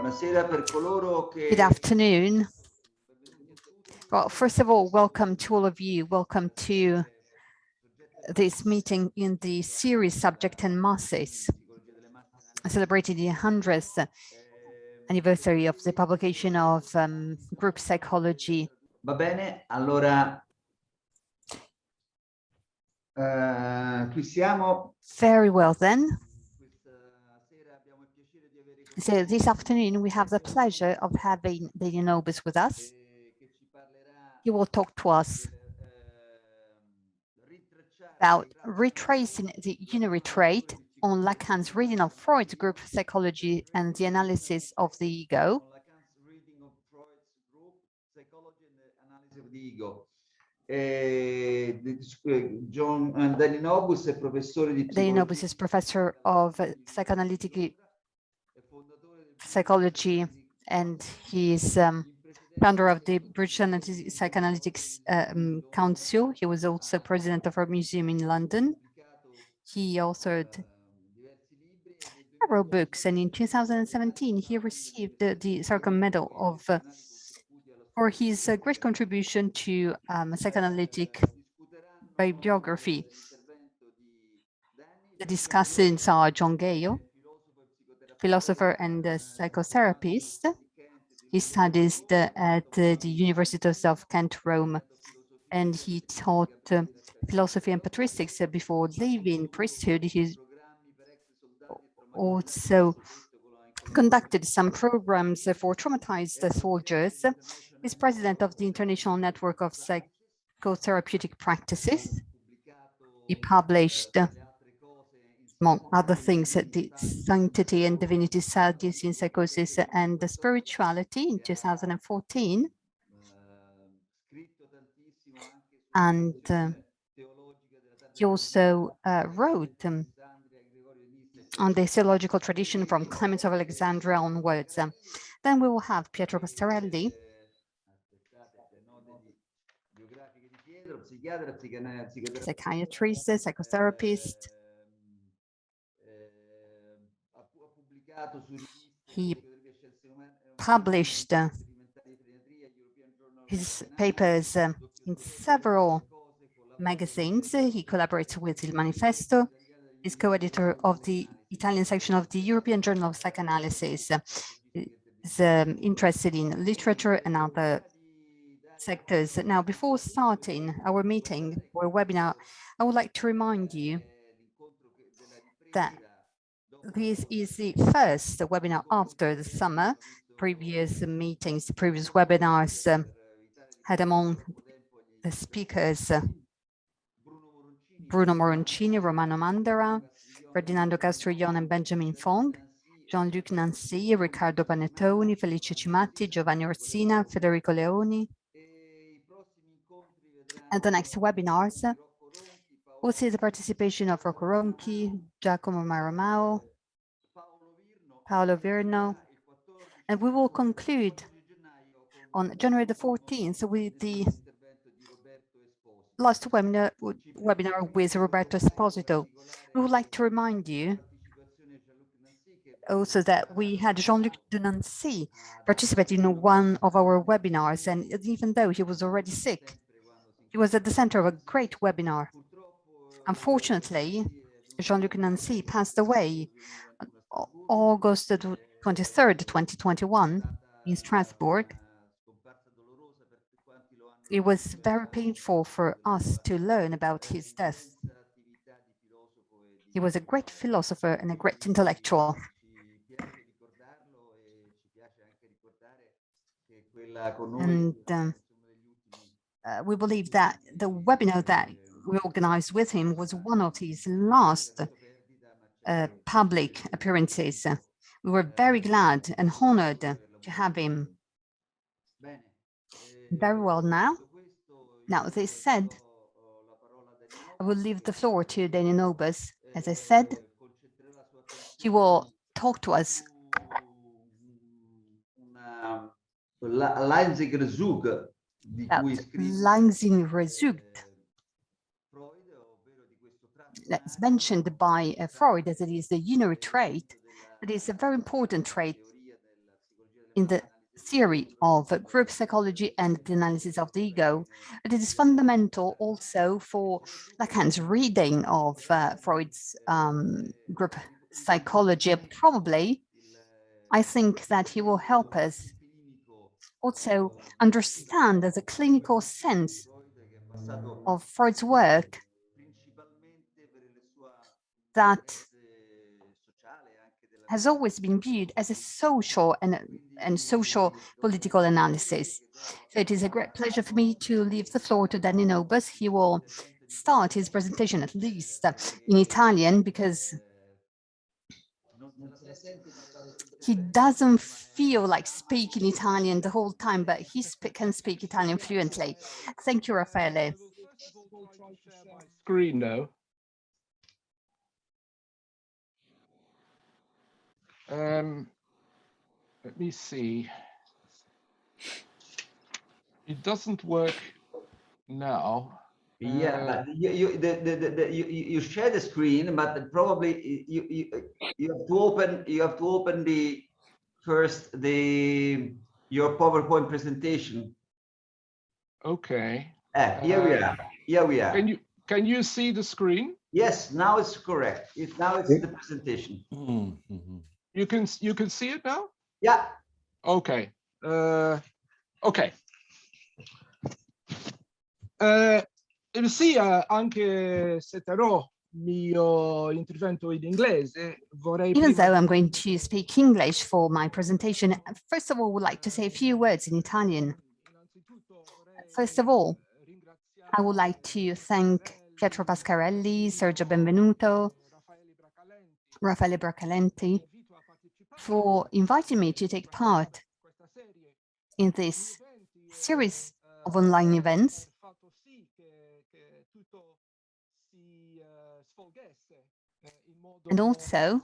Good afternoon. Well, first of all, welcome to all of you. Welcome to this meeting in the series Subject and Masses, celebrating the 100th anniversary of the publication of Group Psychology. Va bene, allora qui siamo. Very well then. So this afternoon we have the pleasure of having Dany Nobus with us. He will talk to us about retracing the unary trait on Lacan's reading of Freud's group psychology and the analysis of the ego. Dany Nobus è professore di Dany Nobus is professor of psychoanalytic psychology, and he is founder of the British Psychoanalytics Council. He was also president of our museum in London. He authored several books, and in 2017 he received the Sarkon Medal for his great contribution to psychoanalytic bibliography. The discussants are John Gale, philosopher and psychotherapist. He studied at the Università of Kent, Rome, and he taught philosophy and patristics before leaving priesthood. He also conducted some programs for traumatized soldiers. He's president of the International Network of Psychotherapeutic Practices. He published, among other things, The Sanctity and Divinity Studies in Psychosis and the Spirituality in 2014. And he also wrote on the theological tradition from Clement of Alexandria onwards. Then we will have Pietro Pascarelli, psychiatrist, psychotherapist. He published his papers in several magazines. He collaborates with Il Manifesto. He's co-editor of the Italian section of the European Journal of Psychoanalysis. He's interested in literature and other sectors. Now, before starting our meeting or webinar, I would like to remind you that this is the first webinar after the summer. Previous meetings, previous webinars had among the speakers Bruno Moroncini, Romano Mandara, Ferdinando Castroion and Benjamin Fong, Jean-Luc Nancy, Riccardo Panettoni, Felice Cimatti, Giovanni Orsina, Federico Leoni. And the next webinars will see the participation of Rocco Ronchi, Giacomo Maramao, Paolo Virno, and we will conclude on January the 14th with the last webinar with Roberto Esposito. We would like to remind you also that we had Jean-Luc Nancy participate in one of our webinars, and even though he was already sick, he was at the center of a great webinar. Unfortunately, Jean-Luc Nancy passed away on August 23rd, 2021 in Strasbourg. It was very painful for us to learn about his death. He was a great philosopher and a great intellectual. And we believe that the webinar that we organized with him was one of his last public appearances. We were very glad and honored to have him. Very well now. Now, this said, I will leave the floor to Dany Nobus. As I said, he will talk to us about Leising-Rezugt. That's mentioned by Freud, as it is the unary trait. It is a very important trait in the theory of group psychology and the analysis of the ego, but it is fundamental also for Lacan's reading of Freud's group psychology. Probably, I think that he will help us also understand the clinical sense of Freud's work that has always been viewed as a social and social political analysis. So it is a great pleasure for me to leave the floor to Dany Nobus. He will start his presentation at least in Italian, because he doesn't feel like speaking Italian the whole time, but he can speak Italian fluently. Thank you, Raffaele. Screen now. Let me see. It doesn't work now. Yeah, but you share the screen, but probably you have to open the first your PowerPoint presentation. Okay. Here we are. Here we are. Can you see the screen? Yes, now it's correct. Now it's the presentation. You can see it now? Yeah. Okay. Ok. Sì, anche se terrò mio intervento in inglese, vorrei Even though I'm going to speak English for my presentation, first of all, I would like to say a few words in Italian. First of all, I would like to thank Pietro Pascarelli, Sergio Benvenuto, Raffaele Bracalenti for inviting me to take part in this series of online events, and also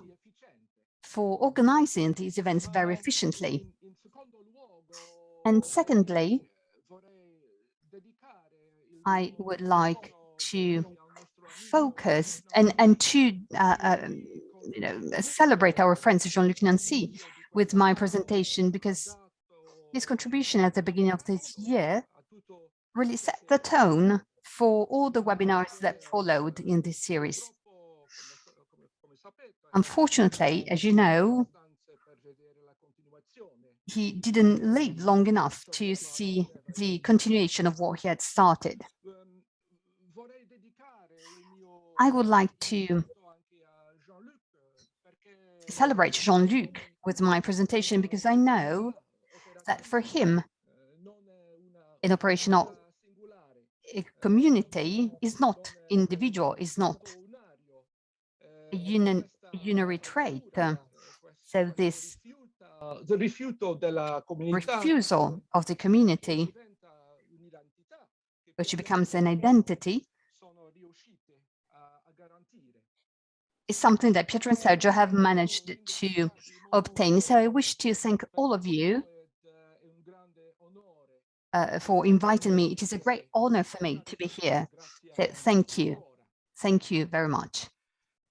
for organizing these events very efficiently. And secondly, I would like to focus and to celebrate our friend Jean-Luc Nancy with my presentation, because his contribution at the beginning of this year really set the tone for all the webinars that followed in this series. Unfortunately, as you know, he didn't live long enough to see the continuation of what he had started. I would like to celebrate Jean-Luc with my presentation, because I know that for him, an operational community is not individual, is not a unary trait. So this refusal of the community, which becomes an identity, is something that Pietro and Sergio have managed to obtain. So I wish to thank all of you for inviting me. It is a great honor for me to be here. So thank you. Thank you very much.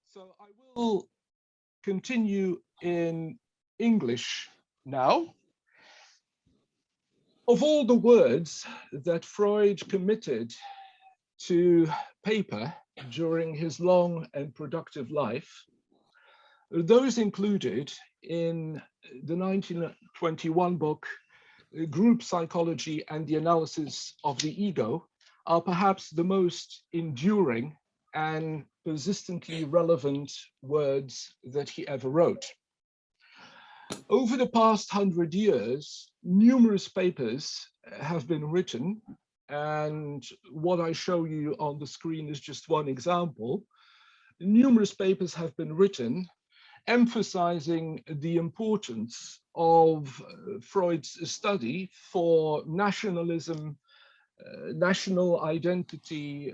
So I will continue in English now. Of all the words that Freud committed to paper during his long and productive life, those included in the 1921 book, Group Psychology and the Analysis of the Ego, are perhaps the most enduring and persistently relevant words that he ever wrote. Over the past 100 years, numerous papers have been written, and what I show you on the screen is just one example. Numerous papers have been written emphasizing the importance of Freud's study for nationalism, national identity,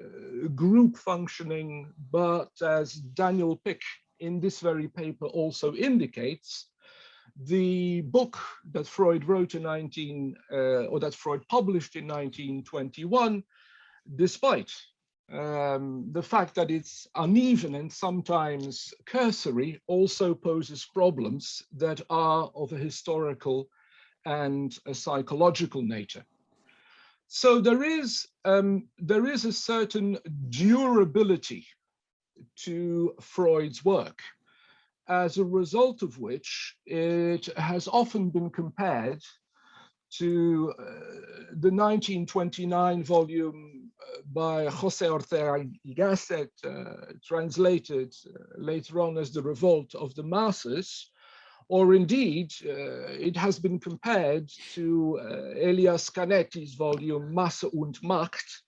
group functioning, but as Daniel Pick in this very paper also indicates, the book that Freud wrote in or that Freud published in 1921, despite the fact that it's uneven and sometimes cursory, also poses problems that are of a historical and a psychological nature. So there is a certain durability to Freud's work, as a result of which it has often been compared to the 1929 volume by José Ortega y Gasset, translated later on as The Revolt of the Masses, or indeed it has been compared to Elias Canetti's volume Masse und Macht,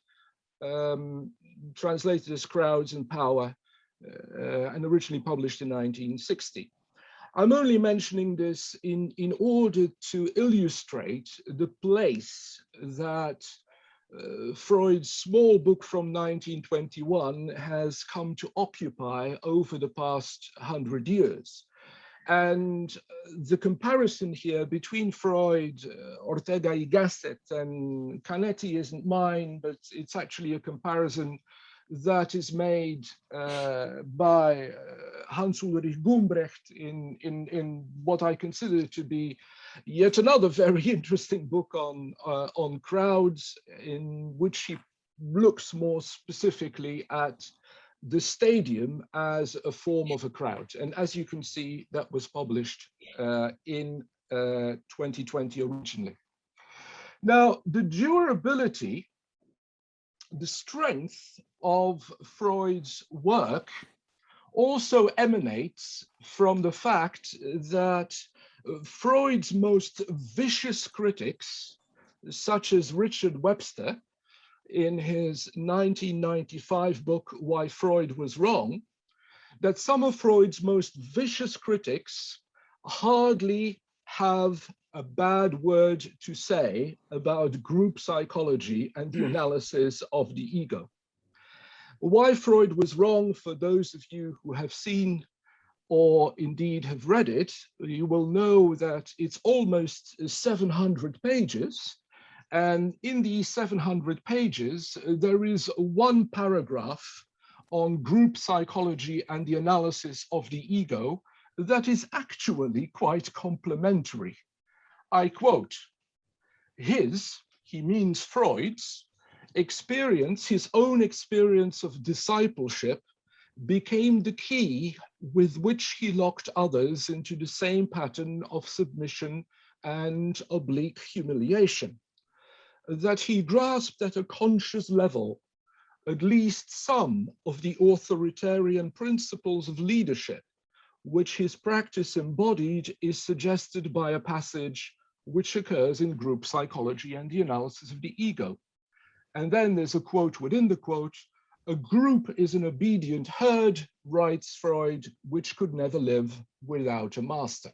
translated as Crowds and Power, and originally published in 1960. I'm only mentioning this in order to illustrate the place that Freud's small book from 1921 has come to occupy over the past 100 years. And the comparison here between Freud, Ortega y Gasset, and Canetti isn't mine, but it's actually a comparison that is made by Hans-Ulrich Gumbrecht in what I consider to be yet another very interesting book on crowds, in which he looks more specifically at the stadium as a form of a crowd. And as you can see, that was published in 2020 originally. Now, the durability, the strength of Freud's work also emanates from the fact that Freud's most vicious critics, such as Richard Webster, in his 1995 book, Why Freud Was Wrong, that some of Freud's most vicious critics hardly have a bad word to say about group psychology and the analysis of the ego. Why Freud Was Wrong, for those of you who have seen or indeed have read it, you will know that it's almost 700 pages. And in these 700 pages, there is one paragraph on group psychology and the analysis of the ego that is actually quite complimentary. I quote, he means Freud's, experience, his own experience of discipleship, became the key with which he locked others into the same pattern of submission and oblique humiliation. That he grasped at a conscious level at least some of the authoritarian principles of leadership, which his practice embodied, is suggested by a passage which occurs in group psychology and the analysis of the ego. And then there's a quote within the quote, a group is an obedient herd, writes Freud, which could never live without a master.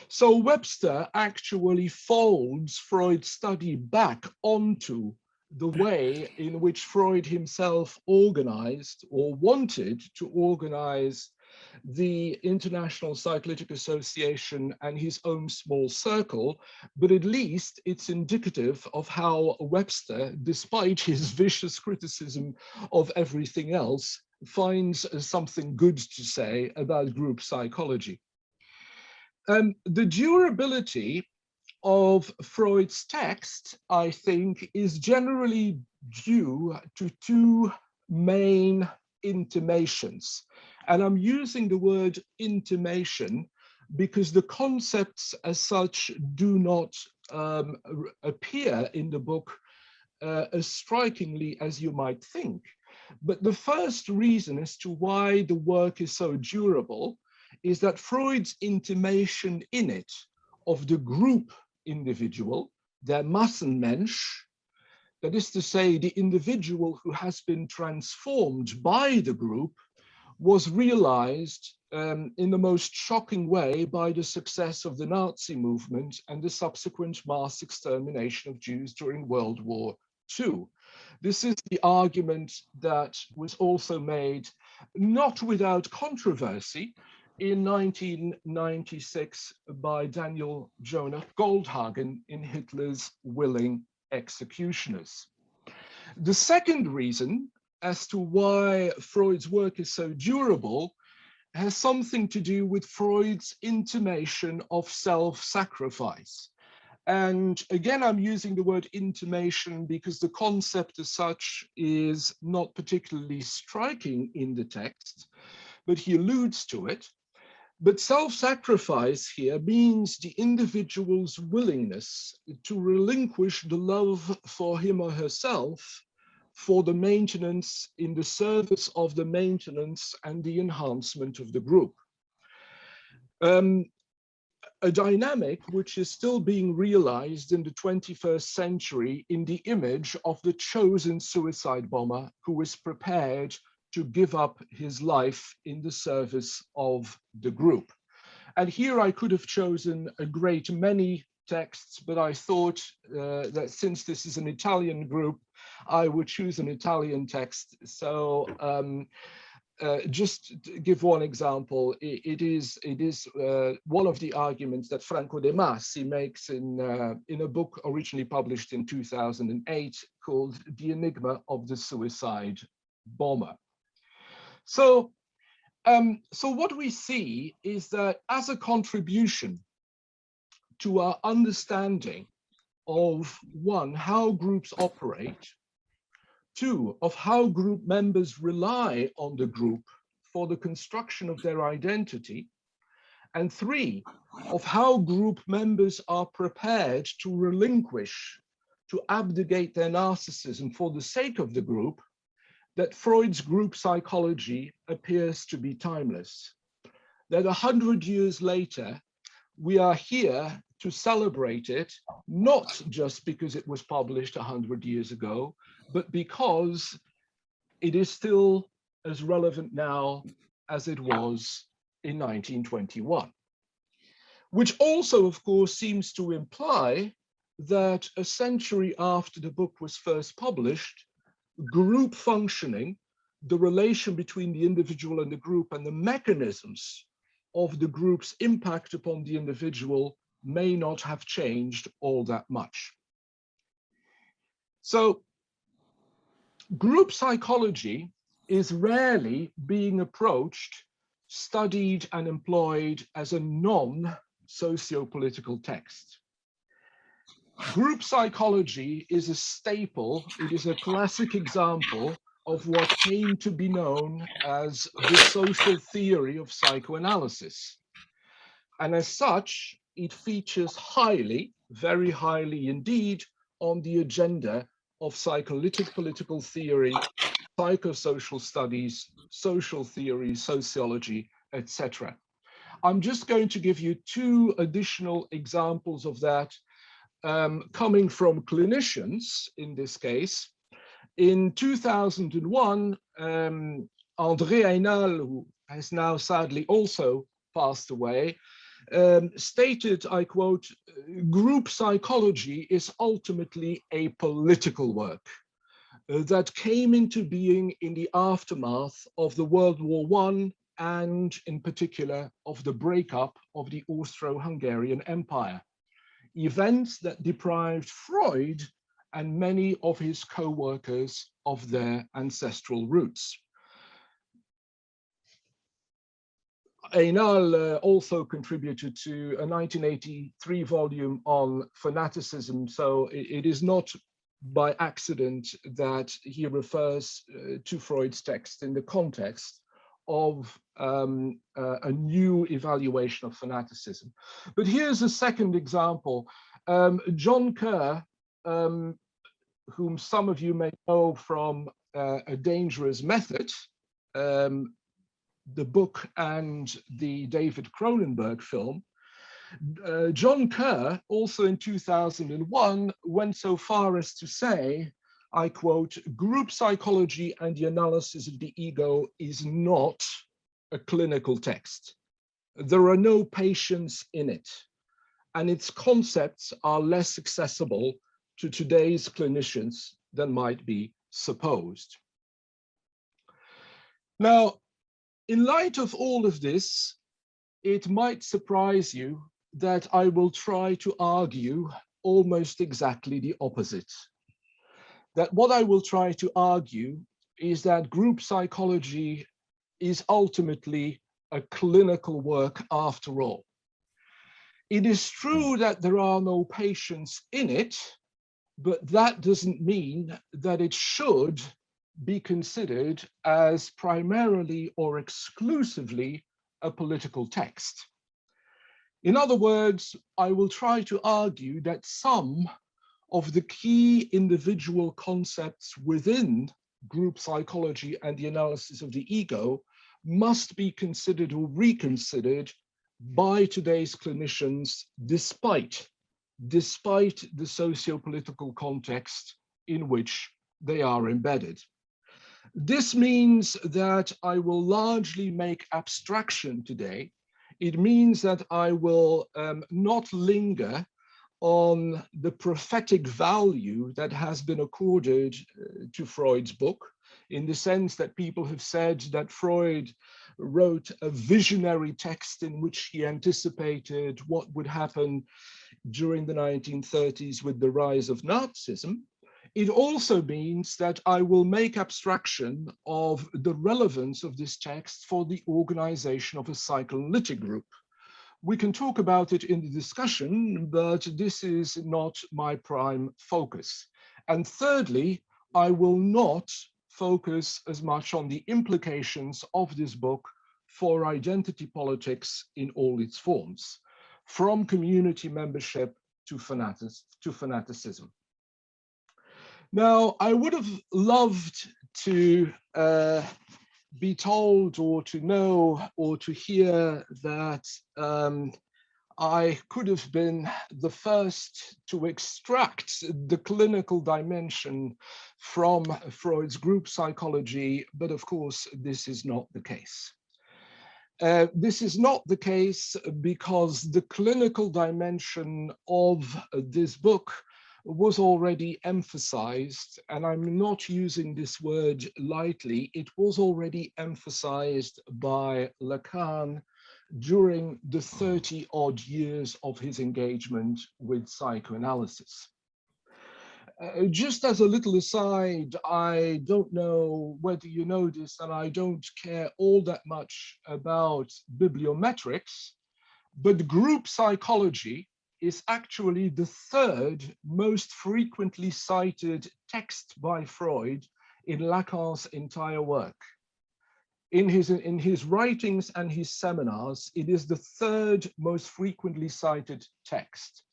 So Webster actually folds Freud's study back onto the way in which Freud himself organized or wanted to organize the International Psychoanalytic Association and his own small circle, but at least it's indicative of how Webster, despite his vicious criticism of everything else, finds something good to say about group psychology. The durability of Freud's text, I think, is generally due to two main intimations. And I'm using the word intimation because the concepts as such do not appear in the book as strikingly as you might think. But the first reason as to why the work is so durable is that Freud's intimation in it of the group individual, der Massenmensch, that is to say, the individual who has been transformed by the group, was realized in the most shocking way by the success of the Nazi movement and the subsequent mass extermination of Jews during World War II. This is the argument that was also made, not without controversy, in 1996 by Daniel Jonah Goldhagen in Hitler's Willing Executioners. The second reason as to why Freud's work is so durable has something to do with Freud's intimation of self-sacrifice. And again, I'm using the word intimation because the concept as such is not particularly striking in the text, but he alludes to it. But self-sacrifice here means the individual's willingness to relinquish the love for him or herself for the maintenance, in the service of the maintenance and the enhancement of the group. A dynamic which is still being realized in the 21st century in the image of the chosen suicide bomber who is prepared to give up his life in the service of the group. And here I could have chosen a great many texts, but I thought that since this is an Italian group, I would choose an Italian text. So just to give one example, it is one of the arguments that Franco De Masi makes in a book originally published in 2008 called The Enigma of the Suicide Bomber. So what we see is that as a contribution to our understanding of, one, how groups operate, two, of how group members rely on the group for the construction of their identity, and three, of how group members are prepared to relinquish, to abdicate their narcissism for the sake of the group, that Freud's group psychology appears to be timeless. That 100 years later, we are here to celebrate it, not just because it was published 100 years ago, but because it is still as relevant now as it was in 1921. Which also, of course, seems to imply that a century after the book was first published, group functioning, the relation between the individual and the group, and the mechanisms of the group's impact upon the individual may not have changed all that much. So group psychology is rarely being approached, studied, and employed as a non-sociopolitical text. Group psychology is a staple, it is a classic example of what came to be known as the social theory of psychoanalysis. And as such, it features highly, very highly indeed, on the agenda of psychoanalytic political theory, psychosocial studies, social theory, sociology, etc. I'm just going to give you two additional examples of that coming from clinicians in this case. In 2001, André Aynal, who has now sadly also passed away, stated, I quote, "Group psychology is ultimately a political work that came into being in the aftermath of the World War I and in particular of the breakup of the Austro-Hungarian Empire. Events that deprived Freud and many of his co-workers of their ancestral roots." Aynal also contributed to a 1983 volume on fanaticism, so it is not by accident that he refers to Freud's text in the context of a new evaluation of fanaticism. But here's a second example. John Kerr, whom some of you may know from A Dangerous Method, the book and the David Cronenberg film, John Kerr, also in 2001, went so far as to say, I quote, "Group psychology and the analysis of the ego is not a clinical text. There are no patients in it, and its concepts are less accessible to today's clinicians than might be supposed." Now, in light of all of this, it might surprise you that I will try to argue almost exactly the opposite. That what I will try to argue is that group psychology is ultimately a clinical work after all. It is true that there are no patients in it, but that doesn't mean that it should be considered as primarily or exclusively a political text. In other words, I will try to argue that some of the key individual concepts within group psychology and the analysis of the ego must be considered or reconsidered by today's clinicians, despite the socio-political context in which they are embedded. This means that I will largely make abstraction today. It means that I will not linger on the prophetic value that has been accorded to Freud's book, in the sense that people have said that Freud wrote a visionary text in which he anticipated what would happen during the 1930s with the rise of Nazism. It also means that I will make abstraction of the relevance of this text for the organization of a psychoanalytic group. We can talk about it in the discussion, but this is not my prime focus. And thirdly, I will not focus as much on the implications of this book for identity politics in all its forms, from community membership to fanaticism. Now, I would have loved to be told or to know or to hear that I could have been the first to extract the clinical dimension from Freud's group psychology, but of course, this is not the case. This is not the case because the clinical dimension of this book was already emphasized, and I'm not using this word lightly, it was already emphasized by Lacan during the 30-odd years of his engagement with psychoanalysis. Just as a little aside, I don't know whether you know this, and I don't care all that much about bibliometrics, but group psychology is actually the third most frequently cited text by Freud in Lacan's entire work. In his writings and his seminars, it is the third most frequently cited text.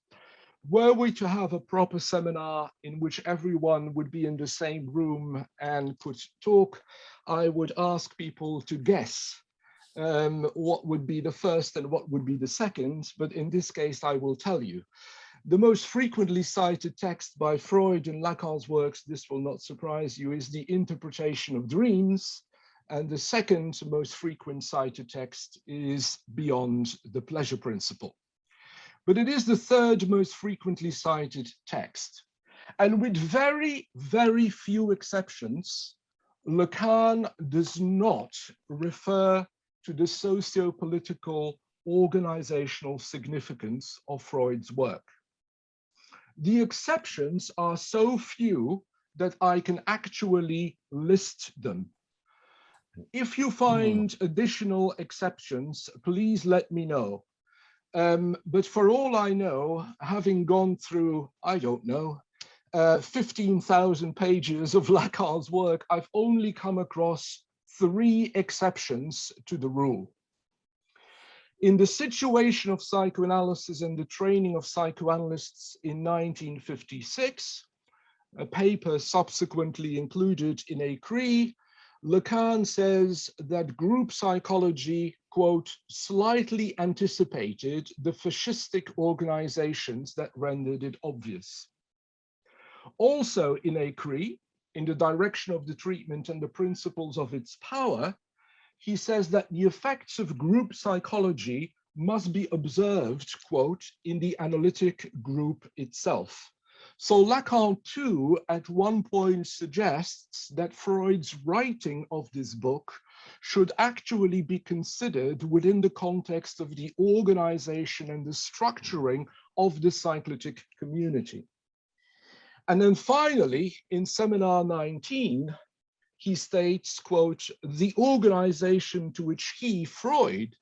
Were we to have a proper seminar in which everyone would be in the same room and could talk, I would ask people to guess what would be the first and what would be the second, but in this case, I will tell you. The most frequently cited text by Freud in Lacan's works, this will not surprise you, is The Interpretation of Dreams, and the second most frequent cited text is Beyond the Pleasure Principle. But it is the third most frequently cited text. And with very, very few exceptions, Lacan does not refer to the socio-political organizational significance of Freud's work. The exceptions are so few that I can actually list them. If you find additional exceptions, please let me know. But for all I know, having gone through, I don't know, 15,000 pages of Lacan's work, I've only come across 3 exceptions to the rule. In the Situation of Psychoanalysis and the Training of Psychoanalysts in 1956, a paper subsequently included in a CRE, Lacan says that group psychology, quote, slightly anticipated the fascistic organizations that rendered it obvious. Also in a CRE, in the direction of the treatment and the principles of its power, he says that the effects of group psychology must be observed, quote, in the analytic group itself. So Lacan too, at one point suggests that Freud's writing of this book should actually be considered within the context of the organization and the structuring of the cyclitic community. And then finally, in seminar 19, he states, quote, the organization to which he, Freud,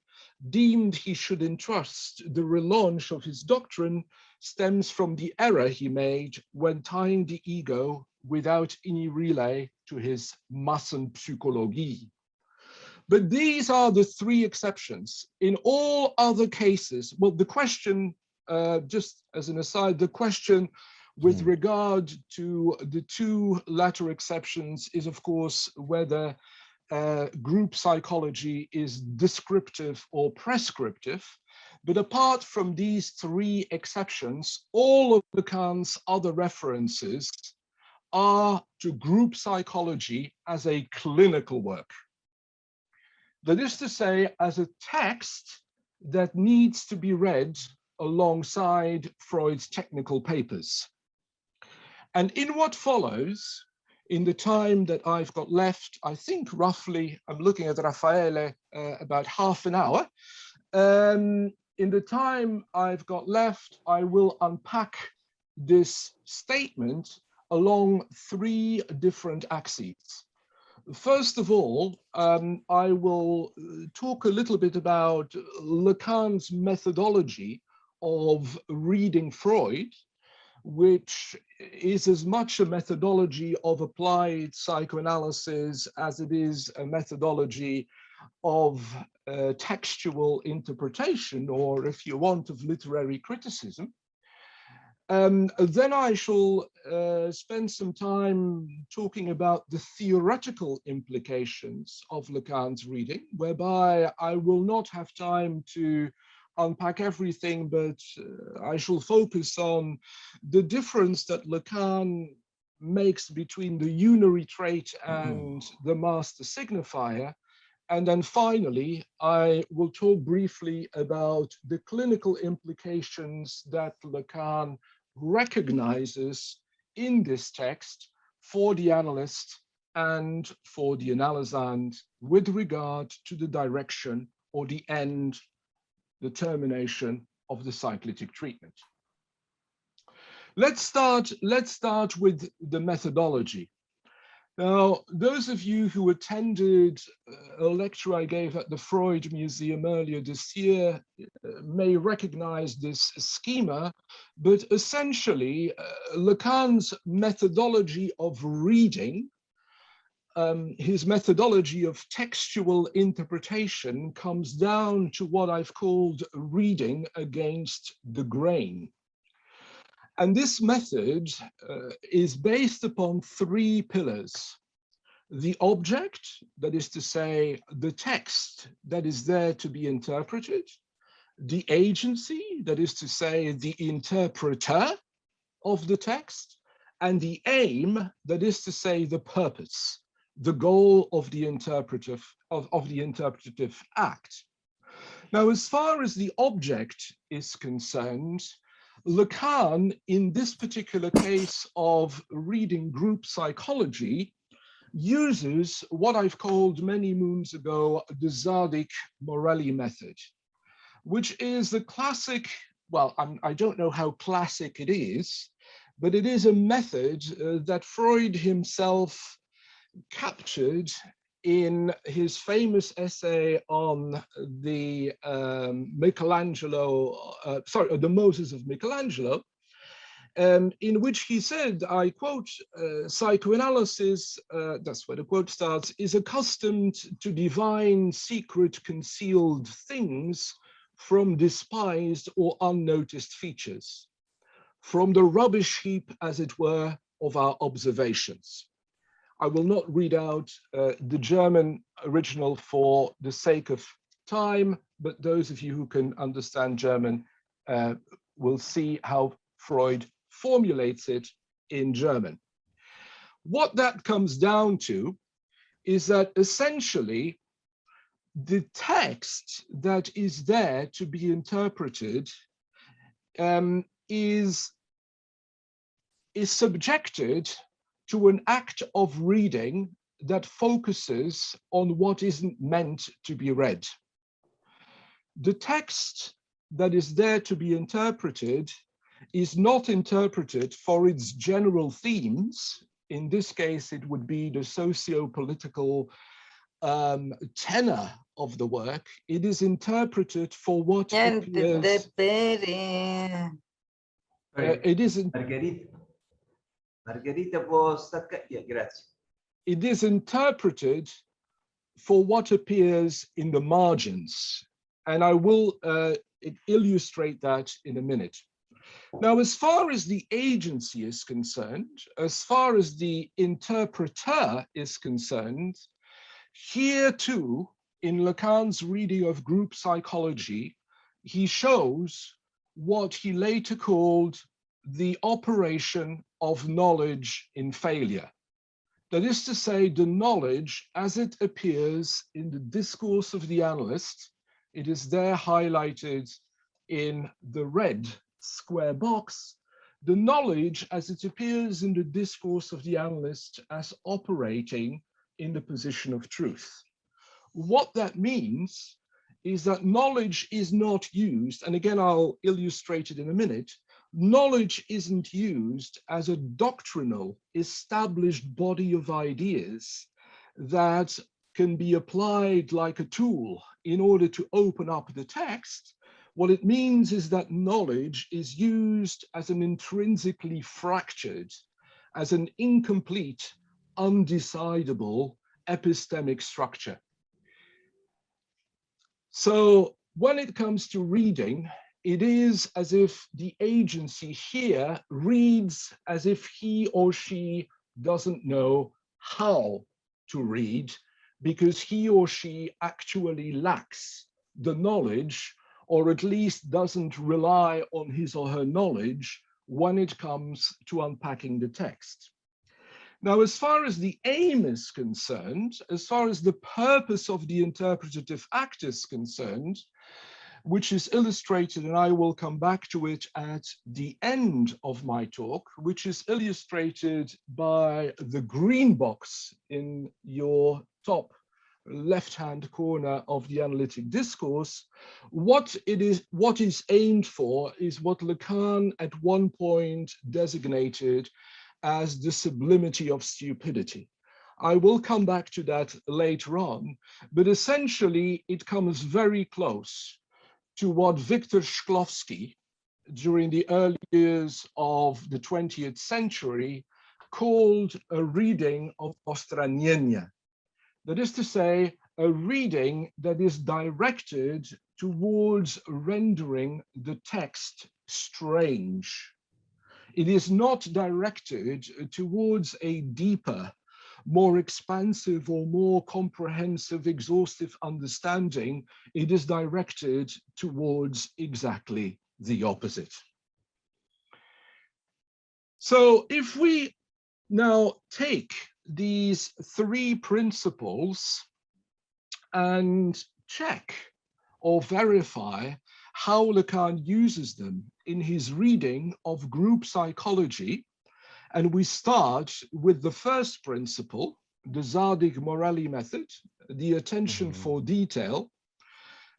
deemed he should entrust the relaunch of his doctrine stems from the error he made when tying the ego without any relay to his Massenpsychologie. But these are the three exceptions. In all other cases, well, the question, just as an aside, the question with regard to the two latter exceptions is, of course, whether group psychology is descriptive or prescriptive. But apart from these three exceptions, all of Lacan's other references are to group psychology as a clinical work. That is to say, as a text that needs to be read alongside Freud's technical papers. And in what follows, in the time that I've got left, I think roughly, I'm looking at Raffaele, about half an hour. In the time I've got left, I will unpack this statement along three different axes. First of all, I will talk a little bit about Lacan's methodology of reading Freud, which is as much a methodology of applied psychoanalysis as it is a methodology of textual interpretation, or if you want, of literary criticism. Then I shall spend some time talking about the theoretical implications of Lacan's reading, whereby I will not have time to unpack everything, but I shall focus on the difference that Lacan makes between the unary trait and the master signifier. And then finally, I will talk briefly about the clinical implications that Lacan recognizes in this text for the analyst and for the analysand with regard to the direction or the end, the termination of the cyclitic treatment. Let's start with the methodology. Now, those of you who attended a lecture I gave at the Freud Museum earlier this year may recognize this schema, but essentially Lacan's methodology of reading, his methodology of textual interpretation, comes down to what I've called reading against the grain. And this method is based upon three pillars: the object, that is to say, the text that is there to be interpreted; the agency, that is to say, the interpreter of the text; and the aim, that is to say, the purpose, the goal of the interpretive act. Now, as far as the object is concerned, Lacan, in this particular case of reading group psychology, uses what I've called many moons ago the Zardik Morelli method, which is the classic, well, I don't know how classic it is, but it is a method that Freud himself captured in his famous essay on the the Moses of Michelangelo, in which he said, I quote, psychoanalysis, that's where the quote starts, is accustomed to divine, secret, concealed things from despised or unnoticed features, from the rubbish heap, as it were, of our observations. I will not read out the German original for the sake of time, but those of you who can understand German will see how Freud formulates it in German. What that comes down to is that essentially the text that is there to be interpreted is subjected to an act of reading that focuses on what isn't meant to be read. The text that is there to be interpreted is not interpreted for its general themes. In this case, it would be the socio-political tenor of the work, it is interpreted for what appears. It isn't. Margherita può staccare. Yeah, grazie. It is interpreted for what appears in the margins, and I will illustrate that in a minute. Now, as far as the agency is concerned, as far as the interpreter is concerned, here too, in Lacan's reading of group psychology, he shows what he later called the operation of knowledge in failure. That is to say, the knowledge as it appears in the discourse of the analyst. It is there highlighted in the red square box. The knowledge as it appears in the discourse of the analyst as operating in the position of truth. What that means is that knowledge is not used, and again, I'll illustrate it in a minute. Knowledge isn't used as a doctrinal, established body of ideas that can be applied like a tool in order to open up the text. What it means is that knowledge is used as an intrinsically fractured, as an incomplete, undecidable epistemic structure. So when it comes to reading, it is as if the agency here reads as if he or she doesn't know how to read, because he or she actually lacks the knowledge, or at least doesn't rely on his or her knowledge when it comes to unpacking the text. Now, as far as the aim is concerned, as far as the purpose of the interpretative act is concerned, which is illustrated, and I will come back to it at the end of my talk, which is illustrated by the green box in your top left-hand corner of the analytic discourse. What is aimed for is what Lacan at one point designated as the sublimity of stupidity. I will come back to that later on, but essentially it comes very close to what Victor Shklovsky, during the early years of the 20th century, called a reading of ostranienia. That is to say, a reading that is directed towards rendering the text strange. It is not directed towards a deeper, more expansive or more comprehensive, exhaustive understanding. It is directed towards exactly the opposite. So if we now take these three principles and check or verify how Lacan uses them in his reading of group psychology, and we start with the first principle, the Zardik Morelli method, the attention for detail,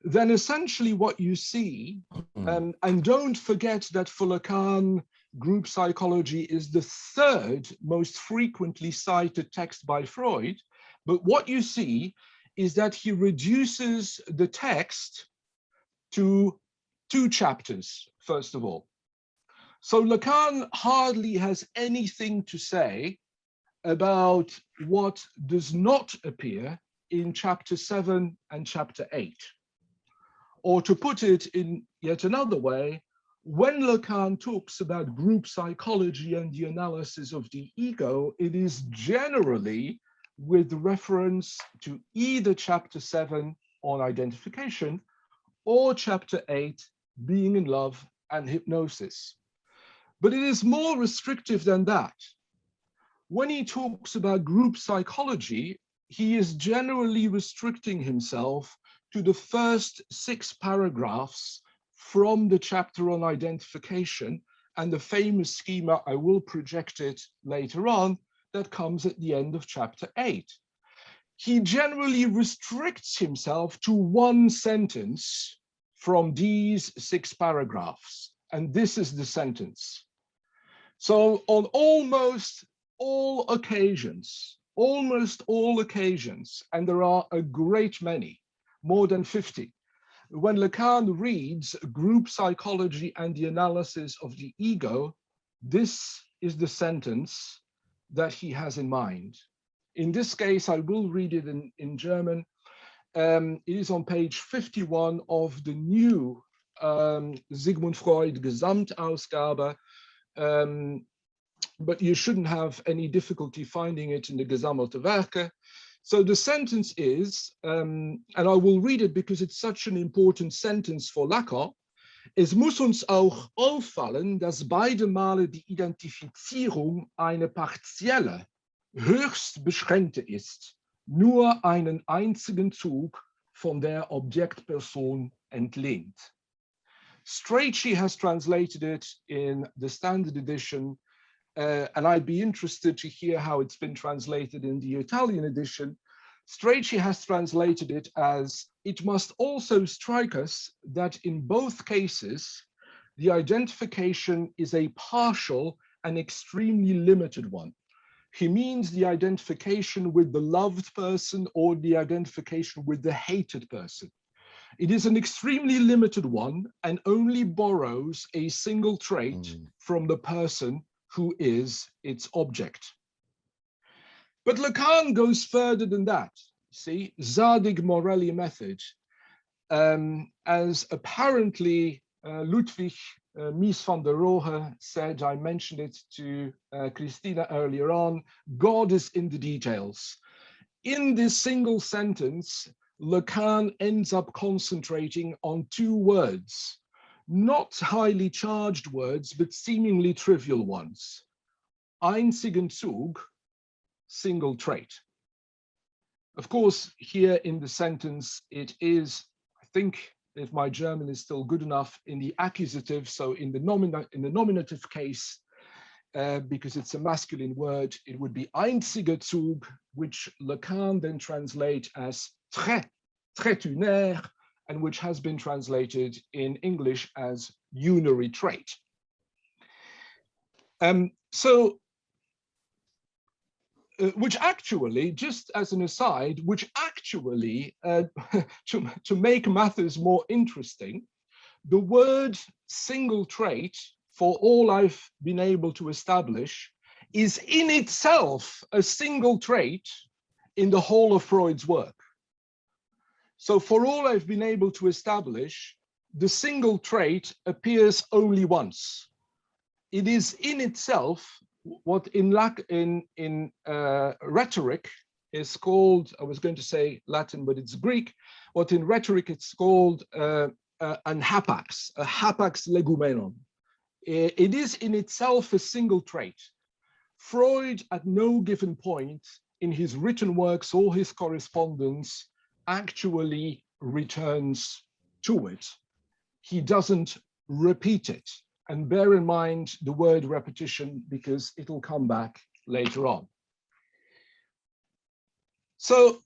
then essentially what you see, and don't forget that for Lacan, group psychology is the third most frequently cited text by Freud, but what you see is that he reduces the text to 2 chapters, first of all. So Lacan hardly has anything to say about what does not appear in chapter 7 and chapter 8. Or to put it in yet another way, when Lacan talks about group psychology and the analysis of the ego, it is generally with reference to either chapter 7 on identification or chapter 8, being in love and hypnosis. But it is more restrictive than that. When he talks about group psychology, he is generally restricting himself to the first 6 paragraphs from the chapter on identification and the famous schema, I will project it later on, that comes at the end of chapter 8. He generally restricts himself to 1 sentence from these 6 paragraphs, and this is the sentence. So on almost all occasions, and there are a great many, more than 50. When Lacan reads Group Psychology and the Analysis of the Ego, this is the sentence that he has in mind. In this case, I will read it in German. It is on page 51 of the new Sigmund Freud Gesamtausgabe, but you shouldn't have any difficulty finding it in the Gesammelte Werke. So the sentence is, and I will read it because it's such an important sentence for Lacan. Es muss uns auch auffallen, dass beide Male die Identifizierung eine partielle, höchst beschränkte ist, nur einen einzigen Zug von der Objektperson entlehnt. Strachey has translated it in the standard edition, and I'd be interested to hear how it's been translated in the Italian edition. Strachey has translated it as, it must also strike us that in both cases, the identification is a partial and extremely limited one. He means the identification with the loved person or the identification with the hated person. It is an extremely limited one and only borrows a single trait from the person who is its object. But Lacan goes further than that. See, Zardik Morelli method, as apparently Ludwig Mies van der Rohe said, I mentioned it to Christina earlier on, God is in the details. In this single sentence, Lacan ends up concentrating on two words, not highly charged words, but seemingly trivial ones. Einzigen Zug, single trait. Of course, here in the sentence, it is, I think, if my German is still good enough, in the accusative, so in the nominative case, because it's a masculine word, it would be einziger Zug, which Lacan then translates as trait unaire, and which has been translated in English as unary trait. Which actually, just as an aside, which actually, to make matters more interesting, the word single trait, for all I've been able to establish, is in itself a single trait in the whole of Freud's work. So for all I've been able to establish, the single trait appears only once. It is in itself what in rhetoric is called, I was going to say Latin, but it's Greek, what in rhetoric it's called an hapax, a hapax legumenon. It is in itself a single trait. Freud, at no given point in his written works or his correspondence, actually returns to it. He doesn't repeat it. And bear in mind the word repetition, because it'll come back later on. So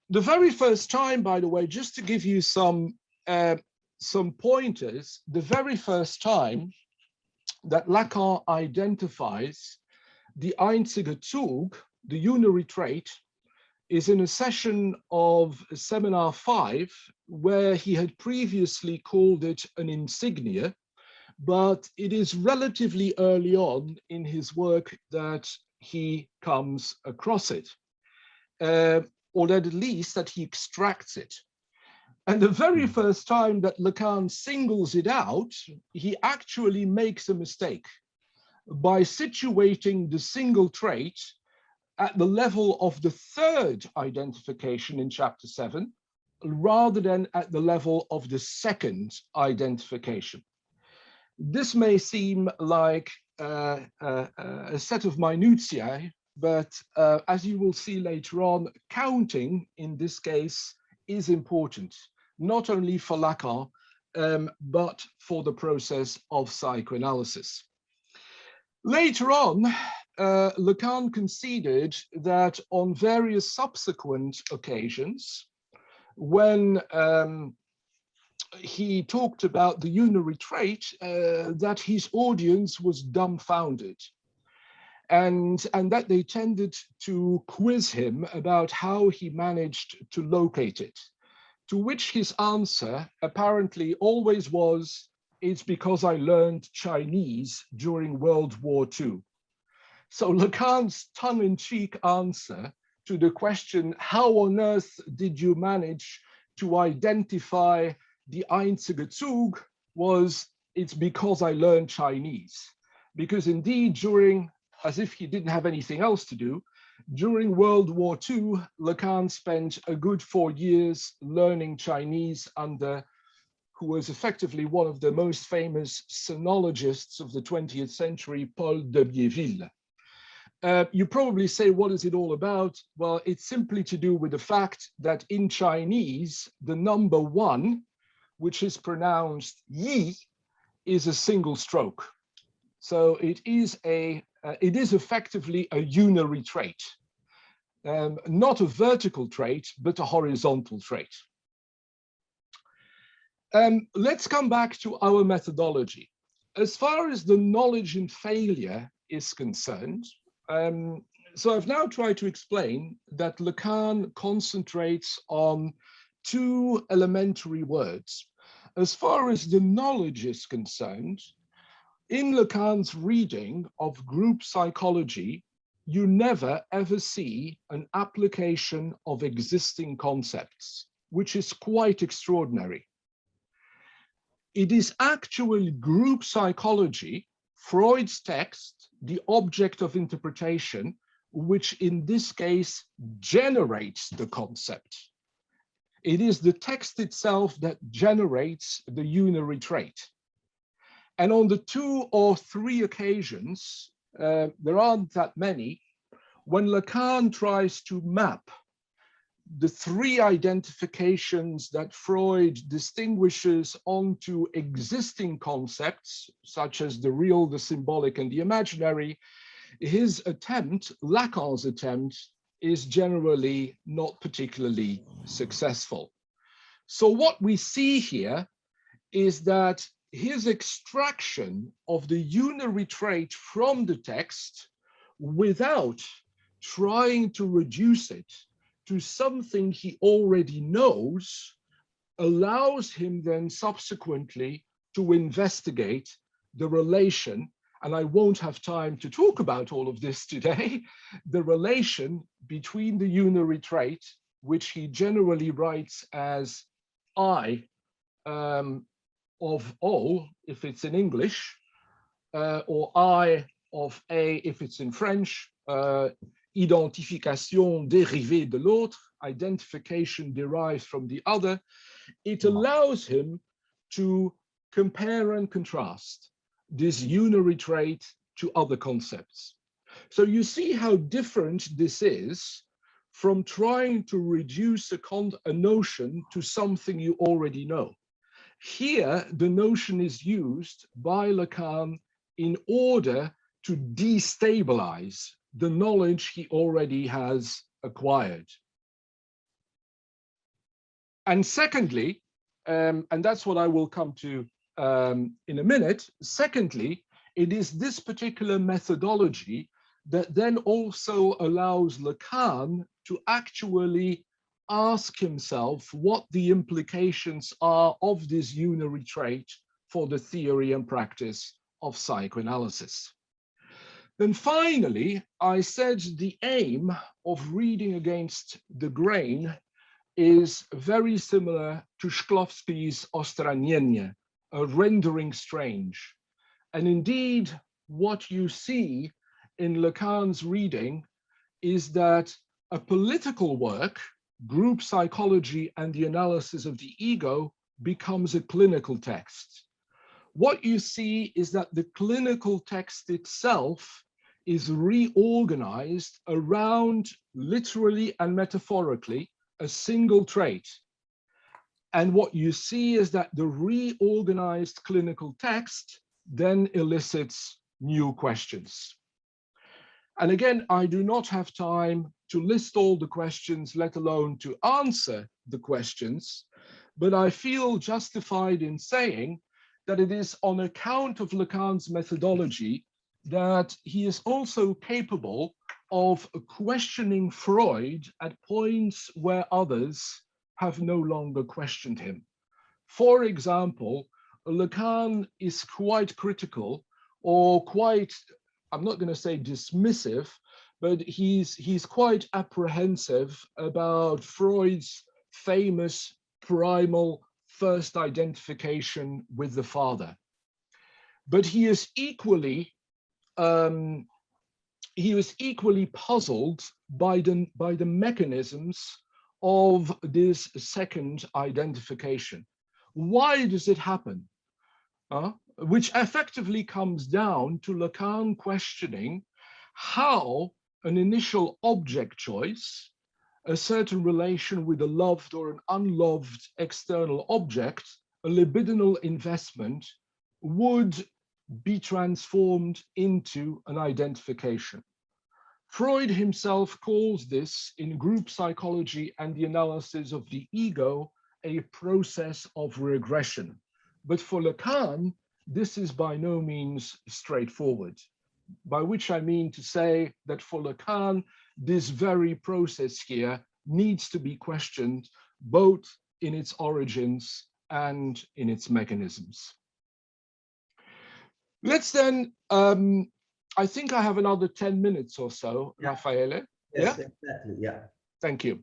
the very first time, by the way, just to give you some pointers, the very first time that Lacan identifies the einzige Zug, the unary trait, is in a session of seminar 5, where he had previously called it an insignia, but it is relatively early on in his work that he comes across it, or that at least that he extracts it. And the very first time that Lacan singles it out, he actually makes a mistake by situating the single trait at the level of the third identification in chapter 7, rather than at the level of the second identification. This may seem like a set of minutiae, but as you will see later on, counting in this case is important, not only for Lacan, but for the process of psychoanalysis. Later on, Lacan conceded that on various subsequent occasions, when he talked about the unary trait, that his audience was dumbfounded. and that they tended to quiz him about how he managed to locate it, to which his answer apparently always was, "It's because I learned Chinese during World War II." So Lacan's tongue-in-cheek answer to the question, how on earth did you manage to identify the einzige Zug, was, "It's because I learned Chinese." Because indeed, during, as if he didn't have anything else to do, during World War II, Lacan spent a good 4 years learning Chinese under who was effectively one of the most famous sinologists of the 20th century, Paul de Biéville. You probably say, what is it all about? Well, it's simply to do with the fact that in Chinese, the number 1, which is pronounced yi, is a single stroke. So it is effectively a unary trait, not a vertical trait, but a horizontal trait. Let's come back to our methodology. As far as the knowledge in failure is concerned, so I've now tried to explain that Lacan concentrates on 2 elementary words. As far as the knowledge is concerned, in Lacan's reading of group psychology, you never ever see an application of existing concepts, which is quite extraordinary. It is actually group psychology, Freud's text, the object of interpretation, which in this case generates the concept. It is the text itself that generates the unary trait. And on the 2 or 3 occasions, there aren't that many, when Lacan tries to map the 3 identifications that Freud distinguishes onto existing concepts, such as the real, the symbolic, and the imaginary, his attempt, Lacan's attempt, is generally not particularly successful. So what we see here is that his extraction of the unary trait from the text without trying to reduce it to something he already knows allows him then subsequently to investigate the relation, and I won't have time to talk about all of this today, the relation between the unary trait, which he generally writes as I of O, if it's in English, or I of A, if it's in French, identification dérivée de l'autre, identification derived from the other. It allows him to compare and contrast this unary trait to other concepts. So you see how different this is from trying to reduce a notion to something you already know. Here, the notion is used by Lacan in order to destabilize the knowledge he already has acquired. And secondly, and that's what I will come to in a minute, secondly, it is this particular methodology that then also allows Lacan to actually ask himself what the implications are of this unary trait for the theory and practice of psychoanalysis. Then finally, I said the aim of reading against the grain is very similar to Shklovsky's Ostranienie, a rendering strange. And indeed, what you see in Lacan's reading is that a political work, group psychology and the analysis of the ego, becomes a clinical text. What you see is that the clinical text itself is reorganized around, literally and metaphorically, a single trait. And what you see is that the reorganized clinical text then elicits new questions. And again, I do not have time to list all the questions, let alone to answer the questions, but I feel justified in saying that it is on account of Lacan's methodology that he is also capable of questioning Freud at points where others have no longer questioned him. For example, Lacan is quite critical, or quite, I'm not going to say dismissive, but he's quite apprehensive about Freud's famous primal first identification with the father. But he is equally puzzled by the mechanisms of this second identification. Why does it happen? Which effectively comes down to Lacan questioning how an initial object choice, a certain relation with a loved or an unloved external object, a libidinal investment, would be transformed into an identification. Freud himself calls this, in group psychology and the analysis of the ego, a process of regression. But for Lacan, this is by no means straightforward, by which I mean to say that for Lacan, this very process here needs to be questioned both in its origins and in its mechanisms. Let's then, I think I have another 10 minutes or so, yeah. Raffaele. Yes, yeah? Exactly, yeah. Thank you.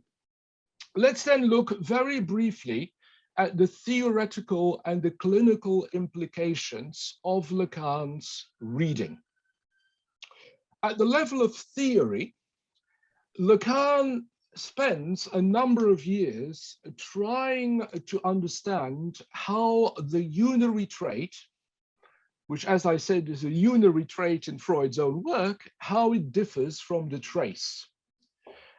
Let's then look very briefly at the theoretical and the clinical implications of Lacan's reading. At the level of theory, Lacan spends a number of years trying to understand how the unary trait, which, as I said, is a unary trait in Freud's own work, how it differs from the trace.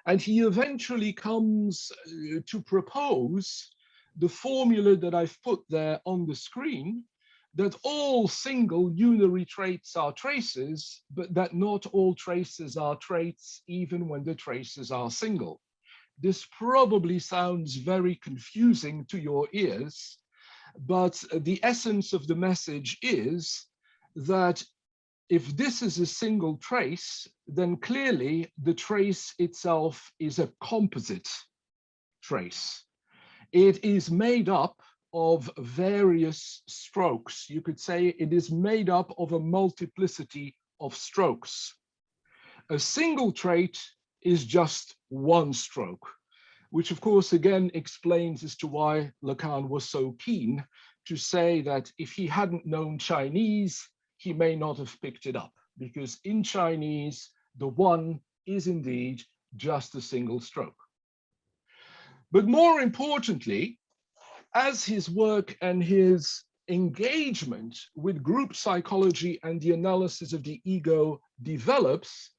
And he eventually comes to propose the formula that I've put there on the screen, that all single unary traits are traces, but that not all traces are traits, even when the traces are single. This probably sounds very confusing to your ears, but the essence of the message is that if this is a single trace, then clearly the trace itself is a composite trace. It is made up of various strokes. You could say it is made up of a multiplicity of strokes. A single trait is just one stroke, which of course again explains as to why Lacan was so keen to say that if he hadn't known Chinese, he may not have picked it up, because in Chinese, the one is indeed just a single stroke. But more importantly, as his work and his engagement with group psychology and the analysis of the ego develops,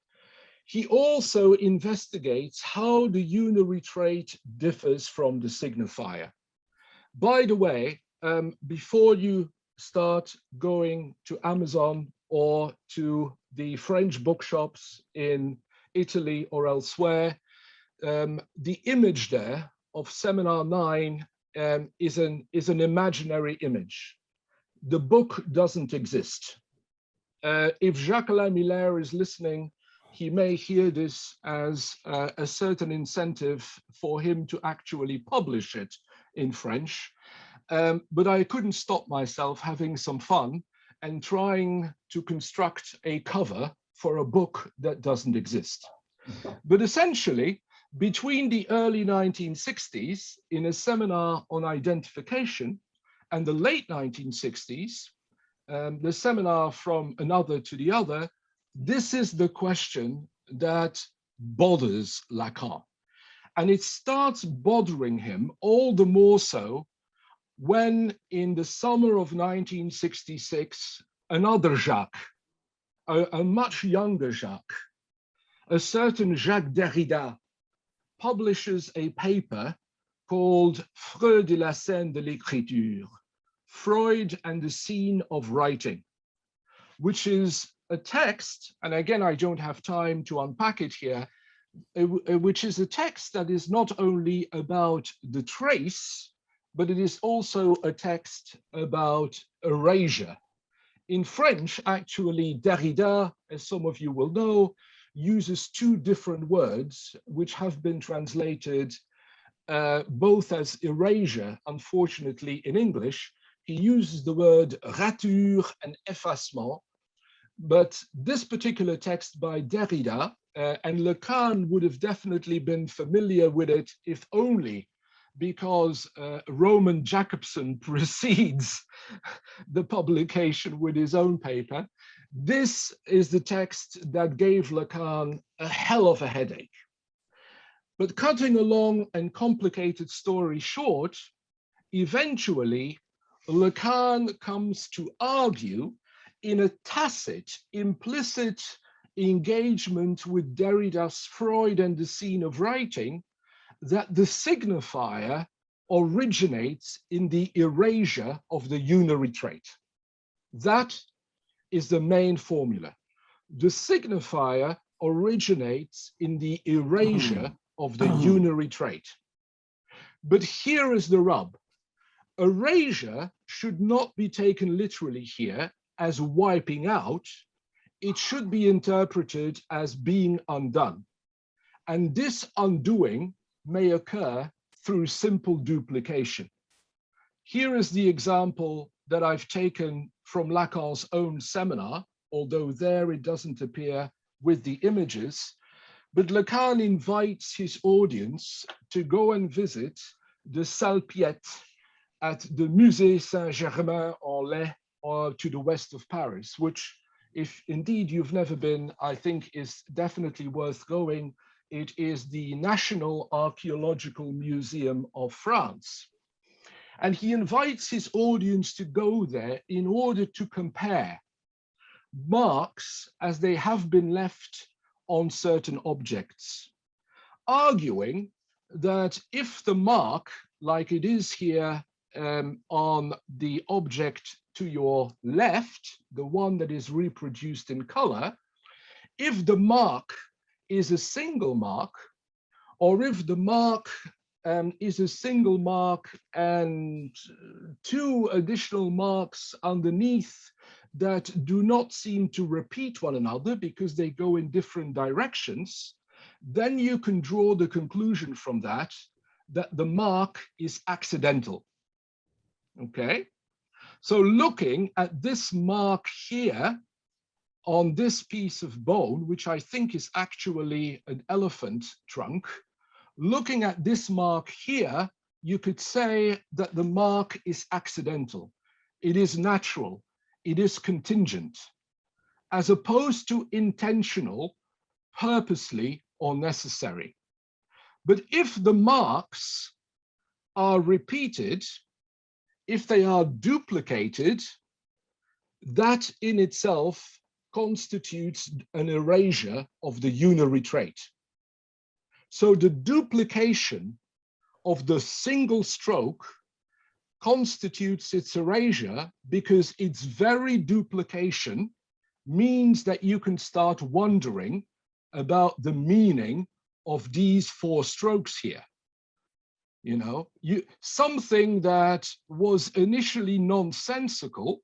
he also investigates how the unary trait differs from the signifier. By the way, before you start going to Amazon or to the French bookshops in Italy or elsewhere, the image there of Seminar 9 is an imaginary image. The book doesn't exist. If Jacques-Alain Miller is listening, he may hear this as a certain incentive for him to actually publish it in French. But I couldn't stop myself having some fun and trying to construct a cover for a book that doesn't exist. But essentially, between the early 1960s, in a seminar on identification, and the late 1960s, the seminar From Another to the Other, this is the question that bothers Lacan. And it starts bothering him all the more so when, in the summer of 1966, another Jacques, a much younger Jacques, a certain Jacques Derrida, publishes a paper called Freud et la scène de l'écriture, Freud and the Scene of Writing, which is a text, and again, I don't have time to unpack it here, which is a text that is not only about the trace, but it is also a text about erasure. In French, actually, Derrida, as some of you will know, uses two different words which have been translated both as erasure, unfortunately, in English. He uses the word rature and effacement, but this particular text by Derrida, and Lacan would have definitely been familiar with it, if only because Roman Jacobson precedes the publication with his own paper. This is the text that gave Lacan a hell of a headache. But cutting a long and complicated story short, eventually Lacan comes to argue in a tacit, implicit engagement with Derrida's Freud and the scene of writing that the signifier originates in the erasure of the unary trait. That is the main formula. The signifier originates in the erasure of the unary trait. But here is the rub. Erasure should not be taken literally here as wiping out. It should be interpreted as being undone. And this undoing may occur through simple duplication. Here is the example that I've taken from Lacan's own seminar, although there it doesn't appear with the images, but Lacan invites his audience to go and visit the Salpiettes at the Musée Saint-Germain-en-Laye, or to the west of Paris, which, if indeed you've never been, I think is definitely worth going. It is the National Archaeological Museum of France. And he invites his audience to go there in order to compare marks as they have been left on certain objects, arguing that if the mark, like it is here on the object to your left, the one that is reproduced in color, if the mark is a single mark, or if the mark is a single mark and two additional marks underneath that do not seem to repeat one another because they go in different directions, then you can draw the conclusion from that that the mark is accidental. Okay? So looking at this mark here on this piece of bone, which I think is actually an elephant trunk, looking at this mark here, you could say that the mark is accidental. It is natural. It is contingent, as opposed to intentional, purposely, or necessary. But if the marks are repeated, if they are duplicated, that in itself constitutes an erasure of the unary trait. So the duplication of the single stroke constitutes its erasure because its very duplication means that you can start wondering about the meaning of these four strokes here. You know, something that was initially nonsensical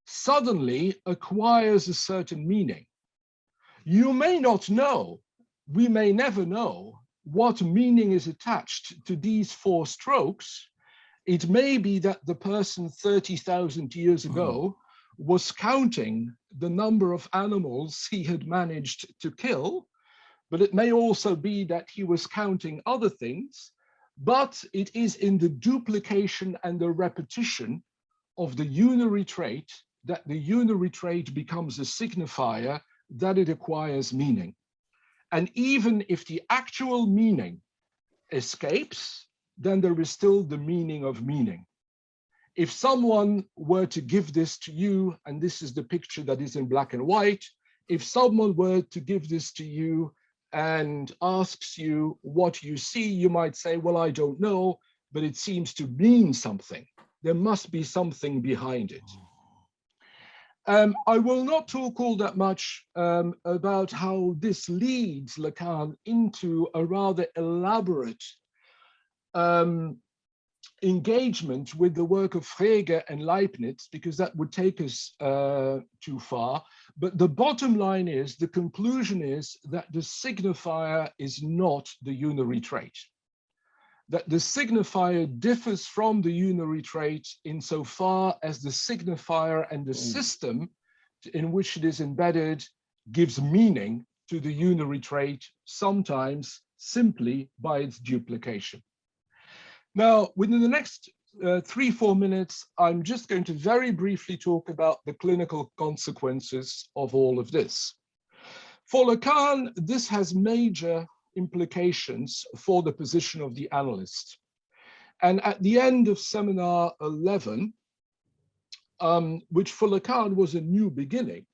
suddenly acquires a certain meaning. You may not know, we may never know what meaning is attached to these four strokes. It may be that the person 30,000 years ago was counting the number of animals he had managed to kill, but it may also be that he was counting other things. But it is in the duplication and the repetition of the unary trait that the unary trait becomes a signifier, that it acquires meaning. And even if the actual meaning escapes, then there is still the meaning of meaning. If someone were to give this to you, and this is the picture that is in black and white, if someone were to give this to you and asks you what you see, you might say, well, I don't know, but it seems to mean something. There must be something behind it. I will not talk all that much about how this leads Lacan into a rather elaborate engagement with the work of Frege and Leibniz, because that would take us too far. But the bottom line is, the conclusion is that the signifier is not the unary trait. That the signifier differs from the unary trait insofar as the signifier and the system in which it is embedded gives meaning to the unary trait, sometimes simply by its duplication. Now, within the next 3-4 minutes, I'm just going to very briefly talk about the clinical consequences of all of this. For Lacan, this has major implications for the position of the analyst. And at the end of seminar 11, which for Lacan was a new beginning,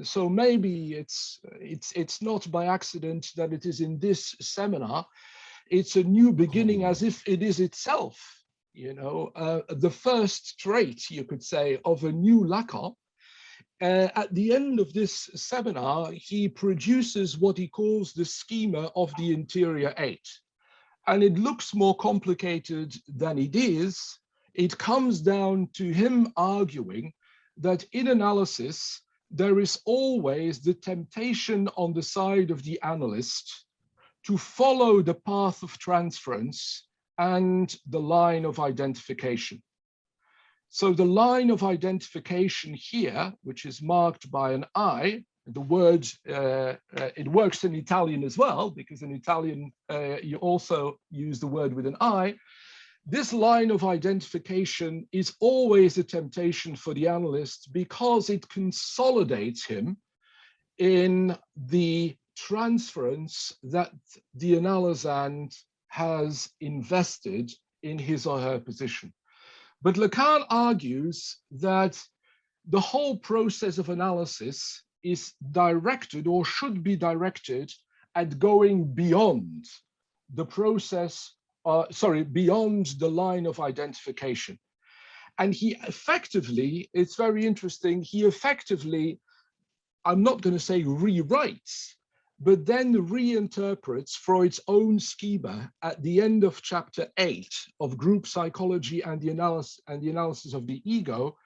so maybe it's not by accident that it is in this seminar. It's a new beginning, as if it is itself, you know, the first trait, you could say, of a new Lacan. At the end of this seminar, he produces what he calls the schema of the interior 8. And it looks more complicated than it is. It comes down to him arguing that in analysis, there is always the temptation on the side of the analyst to follow the path of transference and the line of identification. So the line of identification here, which is marked by an I, the word, it works in Italian as well, because in Italian, you also use the word with an I. This line of identification is always a temptation for the analyst because it consolidates him in the transference that the analysand has invested in his or her position. But Lacan argues that the whole process of analysis is directed, or should be directed, at going beyond the process, beyond the line of identification. And he effectively, it's very interesting, he effectively, I'm not going to say rewrites, but then reinterprets Freud's own schema at the end of chapter 8 of group psychology and the analysis of the ego,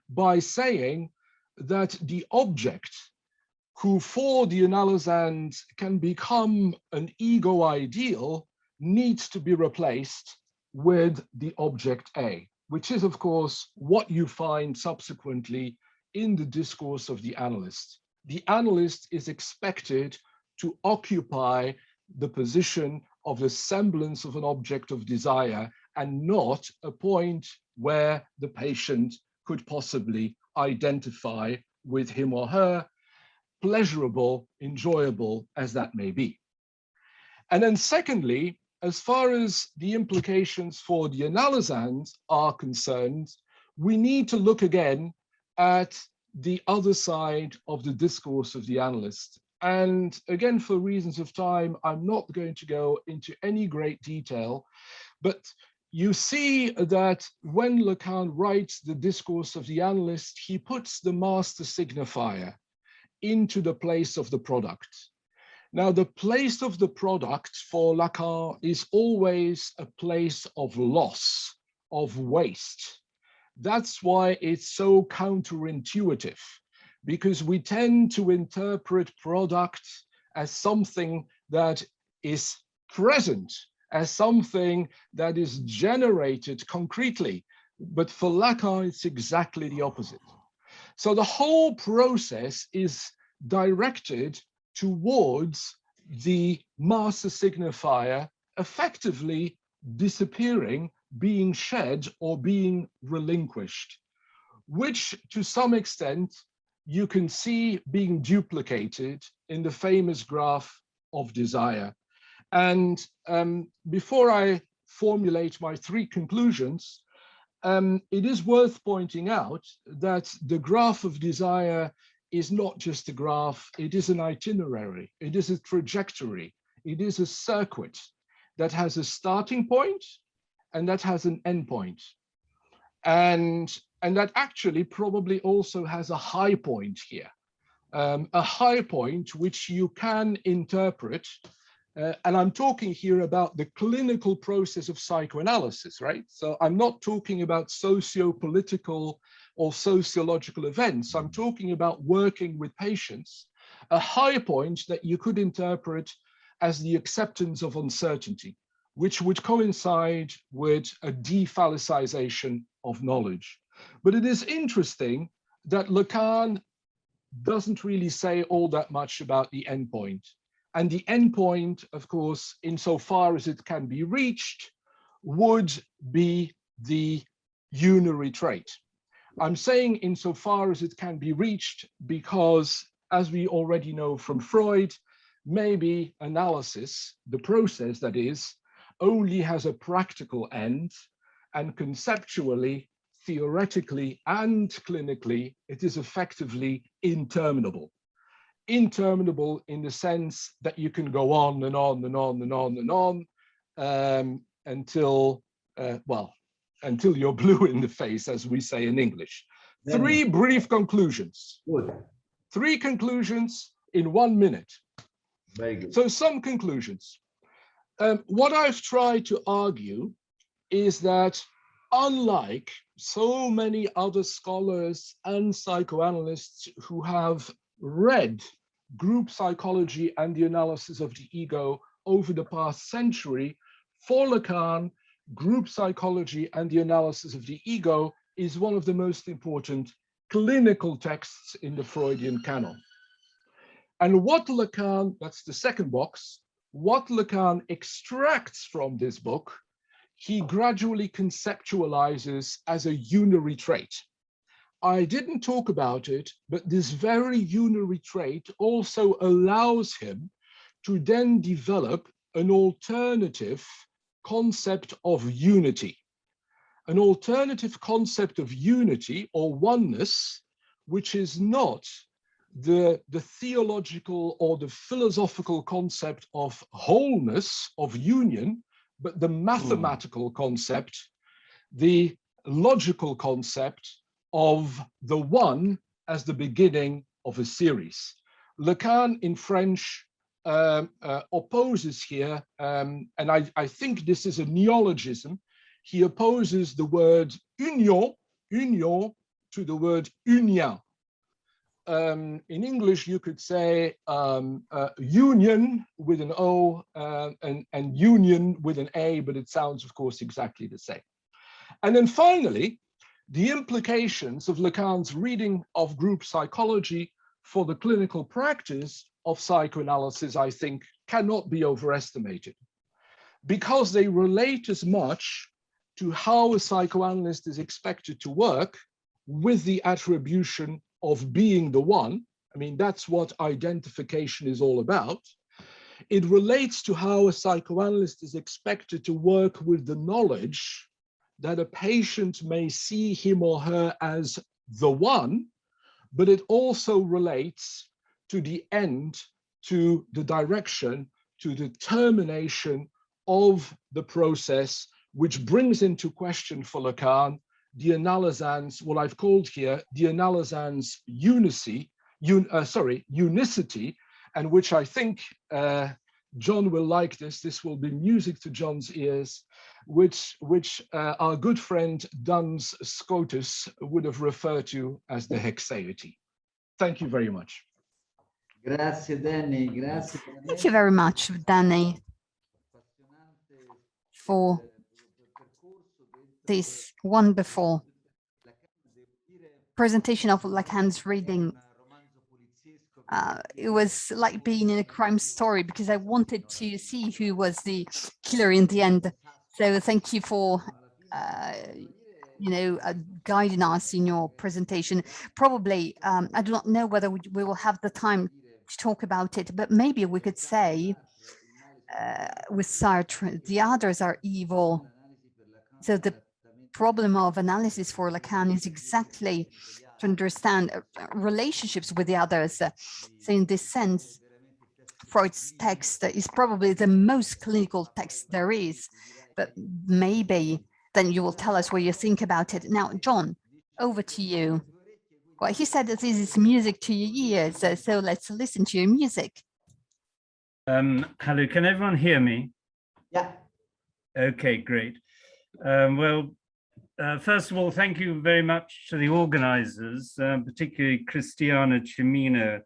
by saying that the object, who for the analysand can become an ego ideal, needs to be replaced with the object A, which is of course what you find subsequently in the discourse of the analyst. The analyst is expected to occupy the position of the semblance of an object of desire, and not a point where the patient could possibly identify with him or her, pleasurable, enjoyable as that may be. And then secondly, as far as the implications for the analysand are concerned, we need to look again at the other side of the discourse of the analyst. And again, for reasons of time, I'm not going to go into any great detail, but you see that when Lacan writes the discourse of the analyst, he puts the master signifier into the place of the product. Now, the place of the product for Lacan is always a place of loss, of waste. That's why it's so counterintuitive, because we tend to interpret product as something that is present, as something that is generated concretely. But for Lacan, it's exactly the opposite. So the whole process is directed towards the master signifier effectively disappearing, being shed, or being relinquished, which to some extent you can see being duplicated in the famous graph of desire. And before I formulate my 3 conclusions, it is worth pointing out that the graph of desire is not just a graph, it is an itinerary, it is a trajectory, it is a circuit that has a starting point and that has an end point. And that actually probably also has a high point here, a high point which you can interpret And I'm talking here about the clinical process of psychoanalysis, right? So I'm not talking about socio-political or sociological events. I'm talking about working with patients, a high point that you could interpret as the acceptance of uncertainty, which would coincide with a defallicization of knowledge. But it is interesting that Lacan doesn't really say all that much about the endpoint. And the endpoint, of course, insofar as it can be reached, would be the unary trait. I'm saying insofar as it can be reached because, as we already know from Freud, maybe analysis, the process that is, only has a practical end, and conceptually, theoretically, and clinically, it is effectively interminable. Interminable in the sense that you can go on and on and on and on and on until, well, until you're blue in the face, as we say in English. Three brief conclusions. Good. 3 conclusions in 1 minute. Very good. So some conclusions. What I've tried to argue is that unlike so many other scholars and psychoanalysts who have read group psychology and the analysis of the ego over the past century, for Lacan, group psychology and the analysis of the ego is one of the most important clinical texts in the Freudian canon. And what Lacan, that's the second box, what Lacan extracts from this book, he gradually conceptualizes as a unary trait. I didn't talk about it, but this very unary trait also allows him to then develop an alternative concept of unity. An alternative concept of unity or oneness, which is not the theological or the philosophical concept of wholeness, of union, but the mathematical concept, the logical concept of the one as the beginning of a series. Lacan in French opposes here, and I think this is a neologism, he opposes the word union to the word unien. In English, you could say union with an O and union with an A, but it sounds, of course, exactly the same. And then finally, the implications of Lacan's reading of group psychology for the clinical practice of psychoanalysis, I think, cannot be overestimated, because they relate as much to how a psychoanalyst is expected to work with the attribution of being the one. I mean, that's what identification is all about. It relates to how a psychoanalyst is expected to work with the knowledge that a patient may see him or her as the one, but it also relates to the end, to the direction, to the termination of the process, which brings into question for Lacan the analysans, what I've called here, the analysans unicity, and which I think John will like this. This will be music to John's ears, which our good friend Duns Scotus would have referred to as the hexaity. Thank you very much. Grazie, Dany. Grazie. Thank you very much, Dany, for this wonderful presentation of Lacan's reading. It was like being in a crime story, because I wanted to see who was the killer in the end. So thank you for guiding us in your presentation. Probably, I do not know whether we will have the time to talk about it, but maybe we could say with Sartre, the others are evil. So the problem of analysis for Lacan is exactly to understand relationships with the others. So in this sense, Freud's text is probably the most clinical text there is, but maybe then you will tell us what you think about it. Now, John, over to you. Well, he said that this is music to your ears, so let's listen to your music. Hello, can everyone hear me? Yeah. Okay, great. First of all, thank you very much to the organizers, particularly Cristiana Cimino,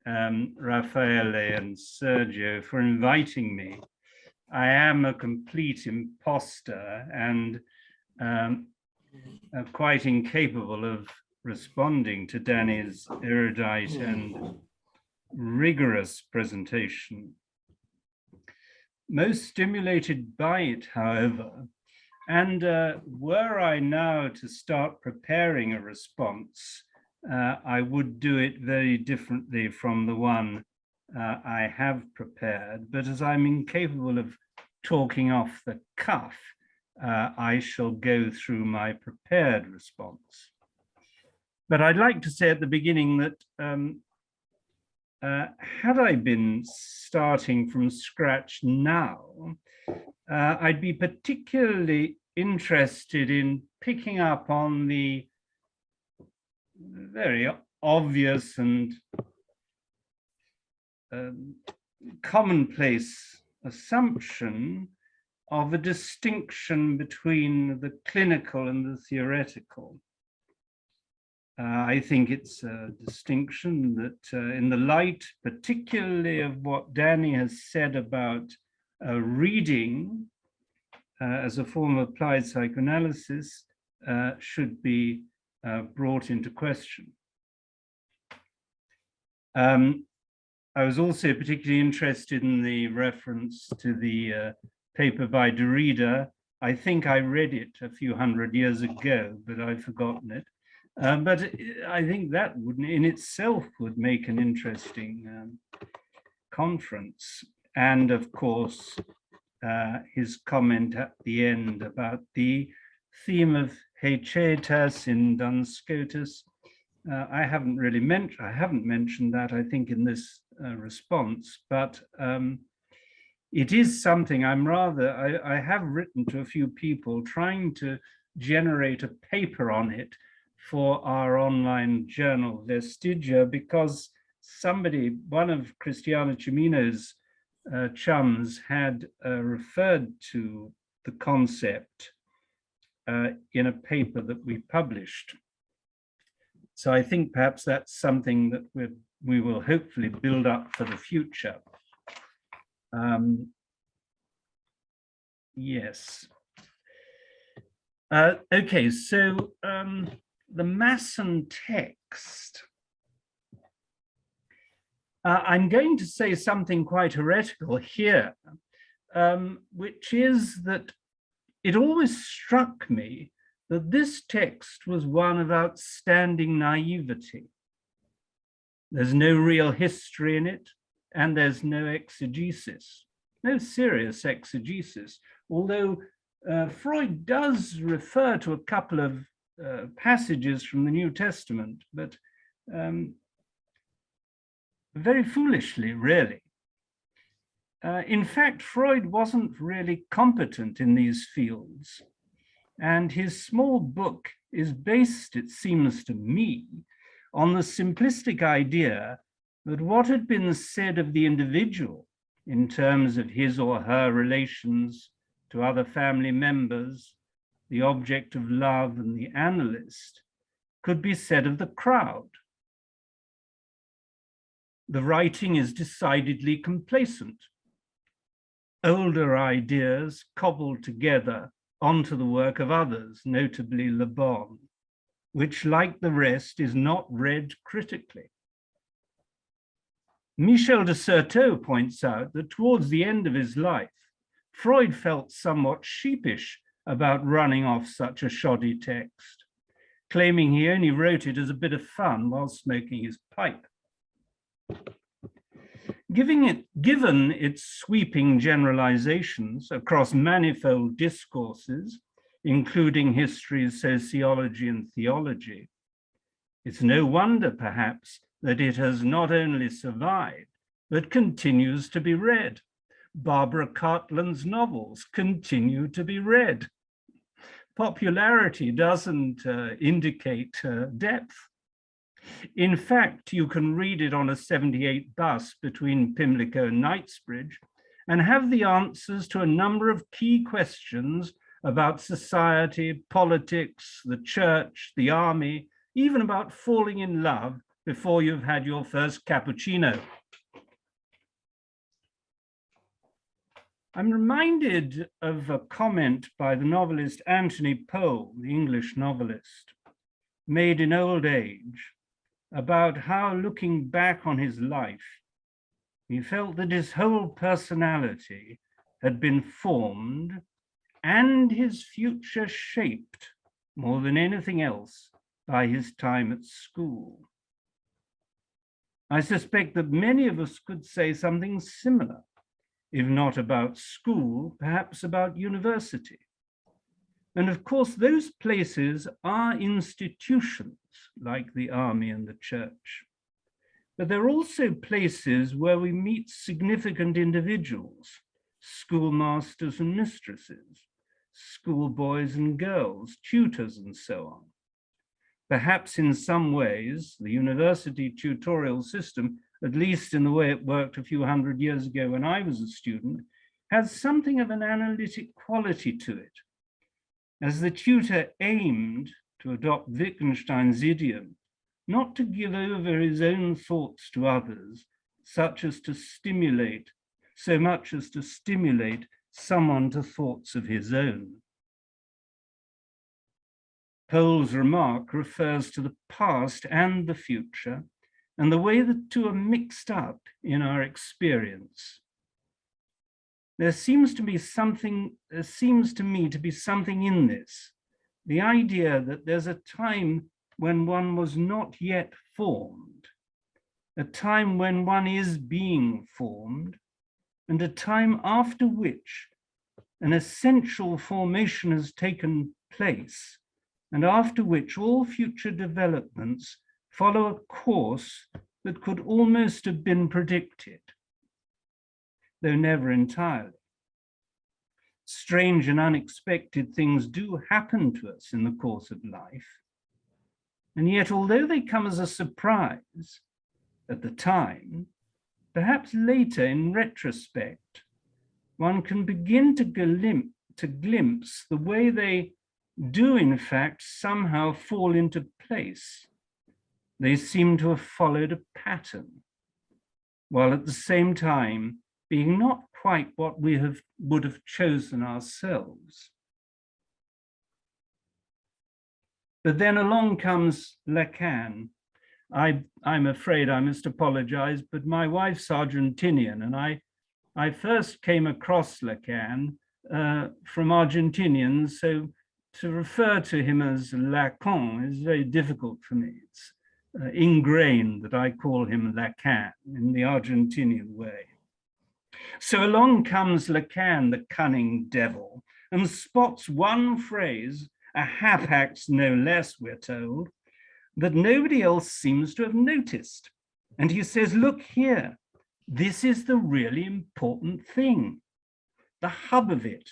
Raffaele and Sergio for inviting me. I am a complete imposter and quite incapable of responding to Dany's erudite and rigorous presentation. Most stimulated by it, however, and were I now to start preparing a response, I would do it very differently from the one I have prepared. But as I'm incapable of talking off the cuff, I shall go through my prepared response. But I'd like to say at the beginning that had I been starting from scratch now, I'd be particularly interested in picking up on the very obvious and commonplace assumption of a distinction between the clinical and the theoretical. I think it's a distinction that in the light, particularly of what Dany has said about reading as a form of applied psychoanalysis, should be brought into question. I was also particularly interested in the reference to the paper by Derrida. I think I read it a few hundred years ago, but I've forgotten it. But I think that would in itself would make an interesting conference. And of course, his comment at the end about the theme of Hechetas in Duns Scotus. I haven't mentioned that, I think, in this response, but it is something I have written to a few people trying to generate a paper on it for our online journal Vestigia, because one of Cristiana Cimino's chums had referred to the concept in a paper that we published. So I think perhaps that's something that we will hopefully build up for the future. Yes. Okay, so the Masson text. I'm going to say something quite heretical here, which is that it always struck me that this text was one of outstanding naivety. There's no real history in it, and there's no exegesis, no serious exegesis, although Freud does refer to a couple of passages from the New Testament, but very foolishly, really. In fact, Freud wasn't really competent in these fields, and his small book is based, it seems to me, on the simplistic idea that what had been said of the individual in terms of his or her relations to other family members, the object of love and the analyst, could be said of the crowd. The writing is decidedly complacent. Older ideas cobbled together onto the work of others, notably Le Bon, which, like the rest, is not read critically. Michel de Certeau points out that towards the end of his life, Freud felt somewhat sheepish about running off such a shoddy text, claiming he only wrote it as a bit of fun while smoking his pipe. Given its sweeping generalizations across manifold discourses, including history, sociology, and theology, it's no wonder, perhaps, that it has not only survived, but continues to be read. Barbara Cartland's novels continue to be read. Popularity doesn't indicate depth. In fact, you can read it on a 78 bus between Pimlico and Knightsbridge and have the answers to a number of key questions about society, politics, the church, the army, even about falling in love before you've had your first cappuccino. I'm reminded of a comment by the novelist Anthony Powell, the English novelist, made in old age, about how, looking back on his life, he felt that his whole personality had been formed and his future shaped more than anything else by his time at school. I suspect that many of us could say something similar, if not about school, perhaps about university. And of course, those places are institutions like the army and the church. But they're also places where we meet significant individuals, schoolmasters and mistresses, schoolboys and girls, tutors, and so on. Perhaps in some ways, the university tutorial system, at least in the way it worked a few hundred years ago when I was a student, has something of an analytic quality to it. As the tutor aimed, to adopt Wittgenstein's idiom, not to give over his own thoughts to others, so much as to stimulate someone to thoughts of his own. Powell's remark refers to the past and the future, and the way the two are mixed up in our experience. There seems to me to be something in this, the idea that there's a time when one was not yet formed, a time when one is being formed, and a time after which an essential formation has taken place, and after which all future developments follow a course that could almost have been predicted, though never entirely. Strange and unexpected things do happen to us in the course of life. And yet, although they come as a surprise at the time, perhaps later in retrospect, one can begin to glimpse the way they do in fact somehow fall into place. They seem to have followed a pattern, while at the same time being not quite what we would have chosen ourselves. But then along comes Lacan. I'm afraid I must apologize, but my wife's Argentinian, and I first came across Lacan from Argentinians, so to refer to him as Lacan is very difficult for me. It's ingrained that I call him Lacan in the Argentinian way. So along comes Lacan, the cunning devil, and spots one phrase, a hapax no less, we're told, that nobody else seems to have noticed. And he says, look here, this is the really important thing, the hub of it.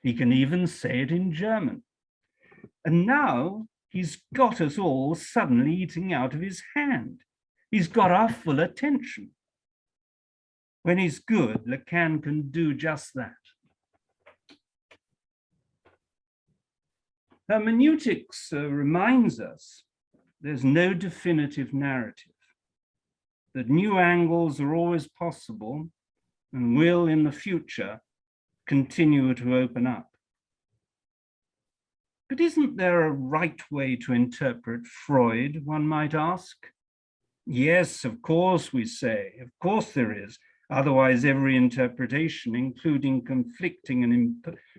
He can even say it in German. And now he's got us all suddenly eating out of his hand. He's got our full attention. When he's good, Lacan can do just that. Hermeneutics reminds us there's no definitive narrative, that new angles are always possible and will in the future continue to open up. But isn't there a right way to interpret Freud, one might ask? Yes, of course, we say, of course there is. Otherwise, every interpretation, including conflicting and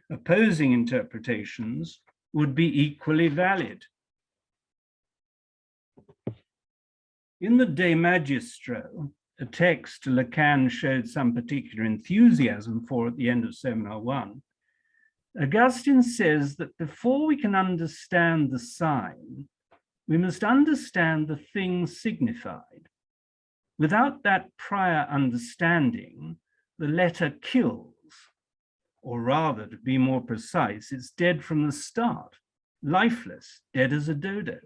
opposing interpretations, would be equally valid. In the De Magistro, a text Lacan showed some particular enthusiasm for at the end of 701, Augustine says that before we can understand the sign, we must understand the thing signified. Without that prior understanding, the letter kills, or rather, to be more precise, it's dead from the start, lifeless, dead as a dodo.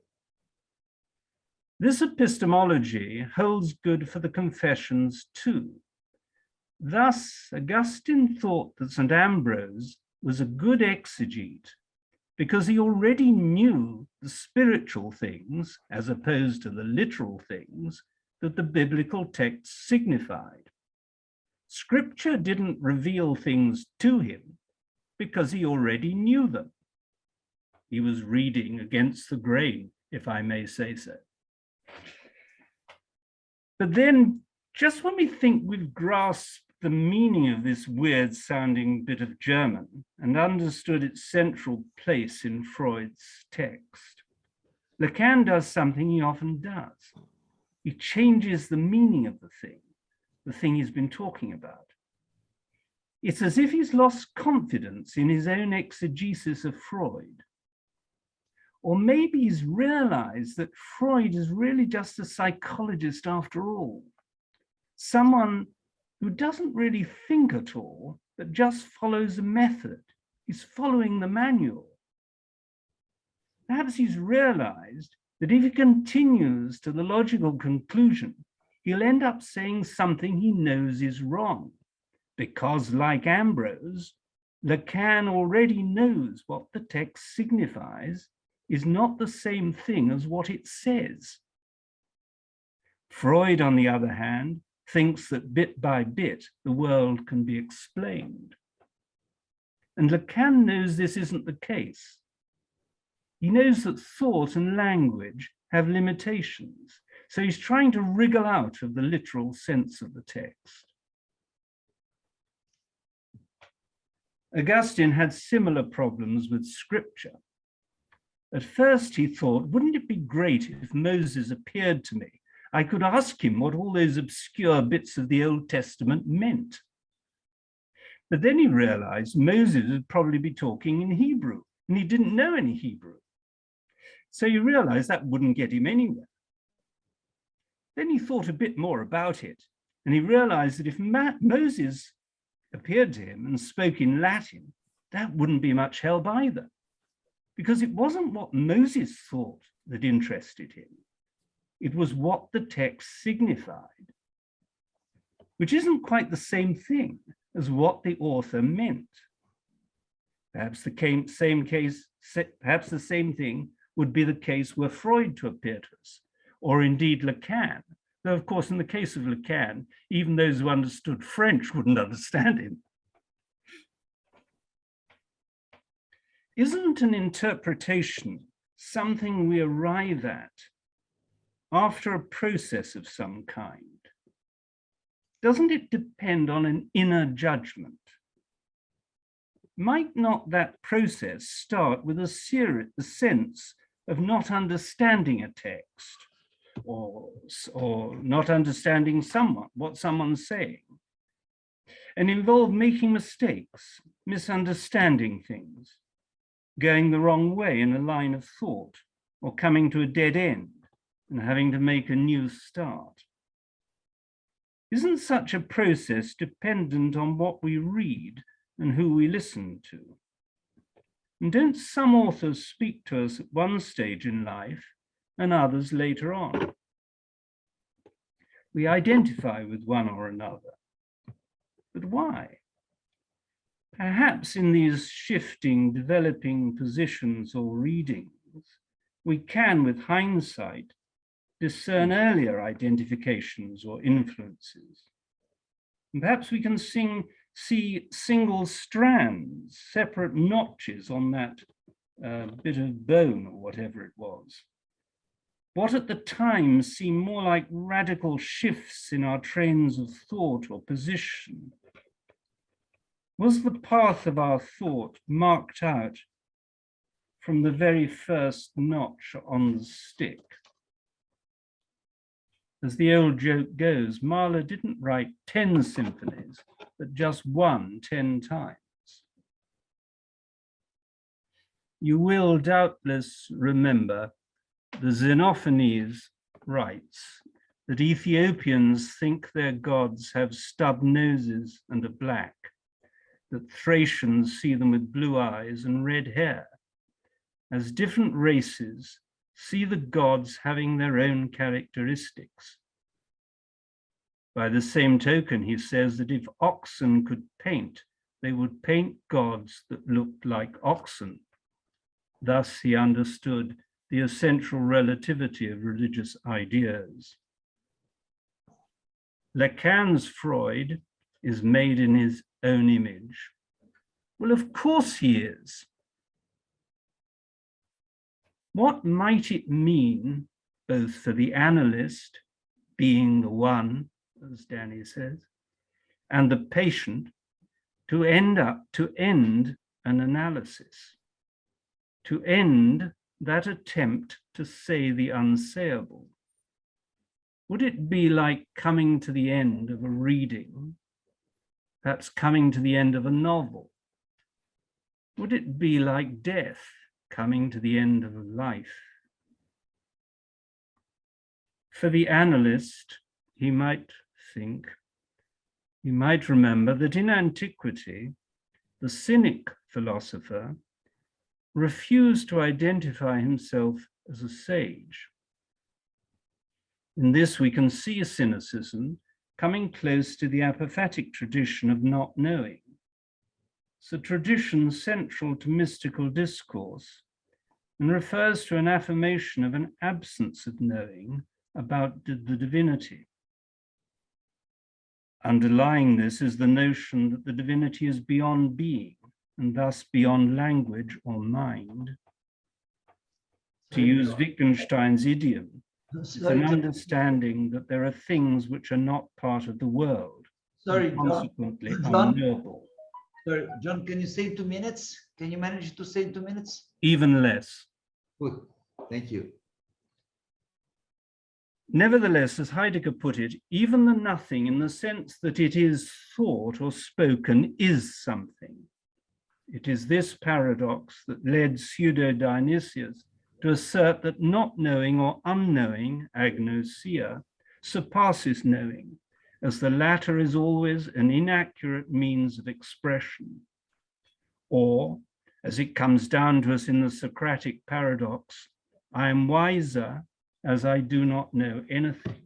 This epistemology holds good for the Confessions too. Thus, Augustine thought that St. Ambrose was a good exegete because he already knew the spiritual things, as opposed to the literal things, that the biblical text signified. Scripture didn't reveal things to him because he already knew them. He was reading against the grain, if I may say so. But then, just when we think we've grasped the meaning of this weird sounding bit of German and understood its central place in Freud's text, Lacan does something he often does. He changes the meaning of the thing he's been talking about. It's as if he's lost confidence in his own exegesis of Freud. Or maybe he's realized that Freud is really just a psychologist after all, someone who doesn't really think at all, but just follows a method. He's following the manual. Perhaps he's realized that if he continues to the logical conclusion, he'll end up saying something he knows is wrong, because like Ambrose, Lacan already knows what the text signifies is not the same thing as what it says. Freud, on the other hand, thinks that bit by bit, the world can be explained. And Lacan knows this isn't the case. He knows that thought and language have limitations, so he's trying to wriggle out of the literal sense of the text. Augustine had similar problems with scripture. At first he thought, wouldn't it be great if Moses appeared to me? I could ask him what all those obscure bits of the Old Testament meant. But then he realized Moses would probably be talking in Hebrew, and he didn't know any Hebrew. So he realized that wouldn't get him anywhere. Then he thought a bit more about it, and he realized that if Moses appeared to him and spoke in Latin, that wouldn't be much help either, because it wasn't what Moses thought that interested him. It was what the text signified, which isn't quite the same thing as what the author meant. Perhaps the same thing would be the case were Freud to appear to us, or indeed Lacan, though of course in the case of Lacan, even those who understood French wouldn't understand him. Isn't an interpretation something we arrive at after a process of some kind? Doesn't it depend on an inner judgment? Might not that process start with a sense of not understanding a text or not understanding what someone's saying, and involve making mistakes, misunderstanding things, going the wrong way in a line of thought, or coming to a dead end and having to make a new start? Isn't such a process dependent on what we read and who we listen to? And don't some authors speak to us at one stage in life and others later on? We identify with one or another, but why? Perhaps in these shifting, developing positions or readings, we can, with hindsight, discern earlier identifications or influences. And perhaps we can see single strands, separate notches on that bit of bone or whatever it was. What at the time seemed more like radical shifts in our trains of thought or position. Was the path of our thought marked out from the very first notch on the stick? As the old joke goes, Mahler didn't write 10 symphonies, but just one 10 times. You will doubtless remember the Xenophanes writes that Ethiopians think their gods have stub noses and are black, that Thracians see them with blue eyes and red hair. As different races, see the gods having their own characteristics. By the same token, he says that if oxen could paint, they would paint gods that looked like oxen. Thus, he understood the essential relativity of religious ideas. Lacan's Freud is made in his own image. Well, of course he is. What might it mean, both for the analyst, being the one, as Dany says, and the patient, to end an analysis, to end that attempt to say the unsayable? Would it be like coming to the end of a reading, perhaps coming to the end of a novel? Would it be like death, coming to the end of a life? For the analyst, he might remember that in antiquity, the cynic philosopher refused to identify himself as a sage. In this, we can see cynicism coming close to the apophatic tradition of not knowing. It's a tradition central to mystical discourse and refers to an affirmation of an absence of knowing about the divinity. Underlying this is the notion that the divinity is beyond being and thus beyond language or mind. To use Wittgenstein's idiom, it's an understanding that there are things which are not part of the world, and consequently unknowable. Sorry, John, can you say 2 minutes? Can you manage to say 2 minutes? Even less. Good, thank you. Nevertheless, as Heidegger put it, even the nothing in the sense that it is thought or spoken is something. It is this paradox that led Pseudo-Dionysius to assert that not knowing or unknowing, agnosia, surpasses knowing, as the latter is always an inaccurate means of expression. Or, as it comes down to us in the Socratic paradox, I am wiser as I do not know anything.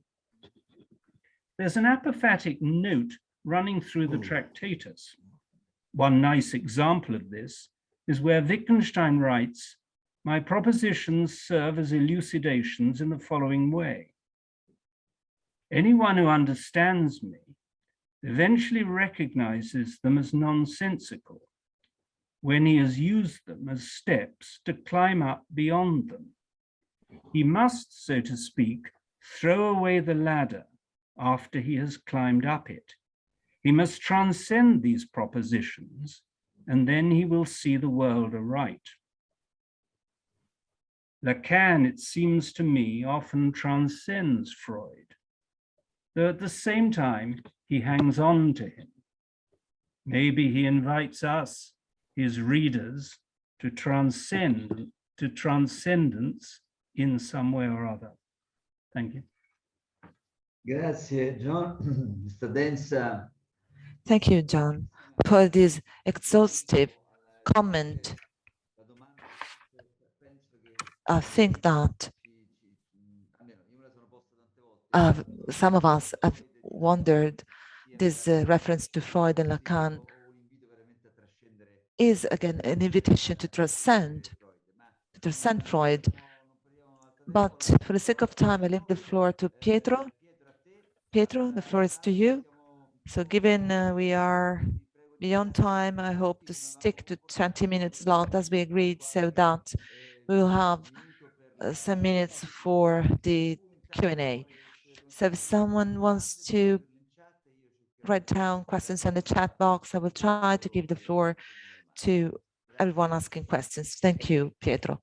There's an apophatic note running through the Tractatus. One nice example of this is where Wittgenstein writes, my propositions serve as elucidations in the following way. Anyone who understands me eventually recognizes them as nonsensical when he has used them as steps to climb up beyond them. He must, so to speak, throw away the ladder after he has climbed up it. He must transcend these propositions, and then he will see the world aright. Lacan, it seems to me, often transcends Freud, though at the same time he hangs on to him. Maybe he invites us, his readers, to transcend, to transcendence in some way or other. Thank you. Grazie, John. Mr. Densa. Thank you, John, for this exhaustive comment. I think that some of us have wondered this reference to Freud and Lacan is again an invitation to transcend Freud. But for the sake of time, I leave the floor to Pietro. Pietro, the floor is to you. So given we are beyond time, I hope to stick to 20 minutes slot as we agreed, so that we will have some minutes for the Q&A. So if someone wants to write down questions in the chat box, I will try to give the floor to everyone asking questions. Thank you, Pietro.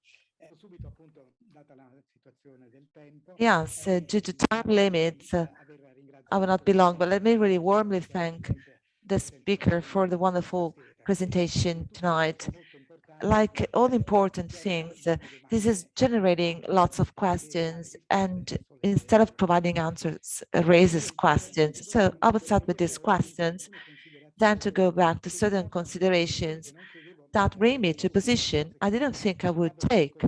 Yes, due to time limits, I will not be long, but let me really warmly thank the speaker for the wonderful presentation tonight. Like all important things, this is generating lots of questions, and instead of providing answers, raises questions. So I would start with these questions, then to go back to certain considerations that bring me to a position I didn't think I would take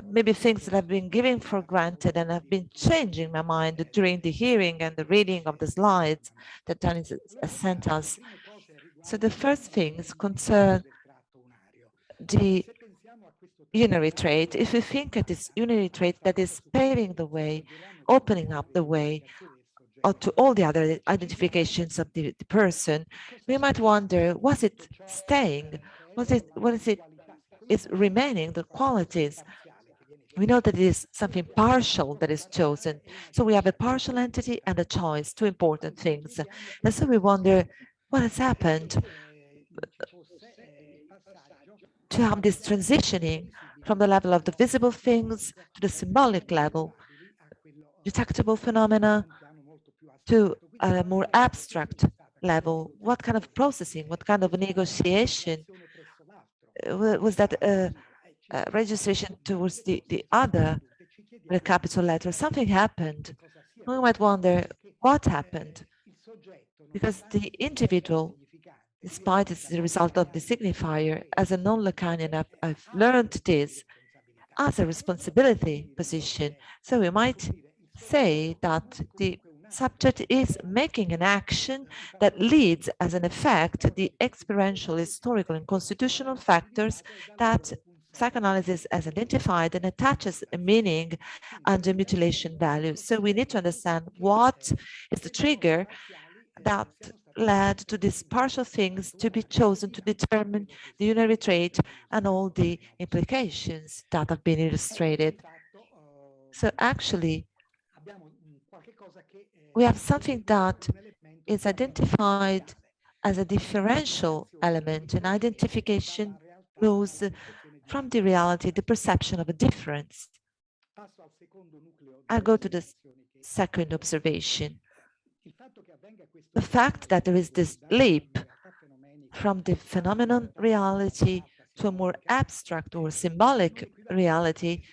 maybe things that I've been giving for granted and have been changing my mind during the hearing and the reading of the slides that Dany has sent us. So the first things concern the unary trait. If we think of this unary trait that is paving the way, opening up the way to all the other identifications of the person, we might wonder, was it staying? What is it is remaining, the qualities? We know that it is something partial that is chosen. So we have a partial entity and a choice, two important things. And so we wonder what has happened to have this transitioning from the level of the visible things to the symbolic level, detectable phenomena to a more abstract level. What kind of processing, what kind of negotiation? Was that registration towards the other, the capital letter? Something happened. We might wonder what happened, because the individual, despite it's the result of the signifier, as a non-Lacanian, I've learned this as a responsibility position. So we might say that the subject is making an action that leads as an effect the experiential, historical, and constitutional factors that psychoanalysis has identified and attaches a meaning under mutilation value. So we need to understand what is the trigger that led to these partial things to be chosen to determine the unary trait and all the implications that have been illustrated. So actually, we have something that is identified as a differential element, an identification goes from the reality, the perception of a difference. I'll go to the second observation. The fact that there is this leap from the phenomenon reality to a more abstract or symbolic reality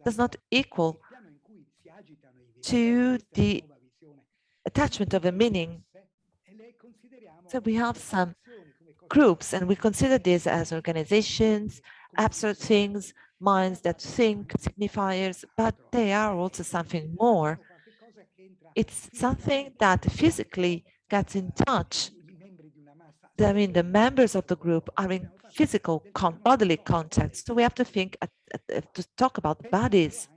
does not equal to the attachment of a meaning. So we have some groups, and we consider this as organizations, abstract things, minds that think, signifiers, but they are also something more. It's something that physically gets in touch. I mean, the members of the group are in physical, bodily contact. So we have to think, to talk about bodies.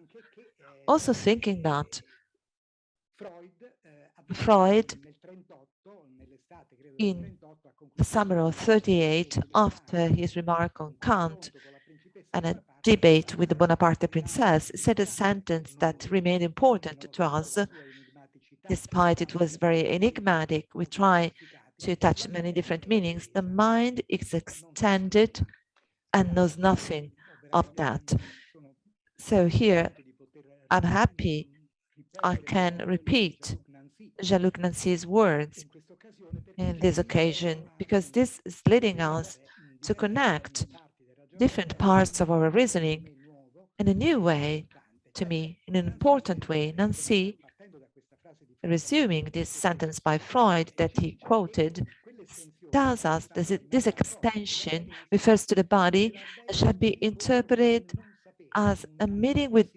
Also thinking that Freud, in the summer of 38, after his remark on Kant and a debate with the Bonaparte princess, said a sentence that remained important to us, despite it was very enigmatic. We try to attach many different meanings. The mind is extended and knows nothing of that. So here, I'm happy I can repeat Jean-Luc Nancy's words in this occasion, because this is leading us to connect different parts of our reasoning in a new way, to me, in an important way. Nancy, resuming this sentence by Freud that he quoted, tells us that this extension refers to the body and should be interpreted as a meeting with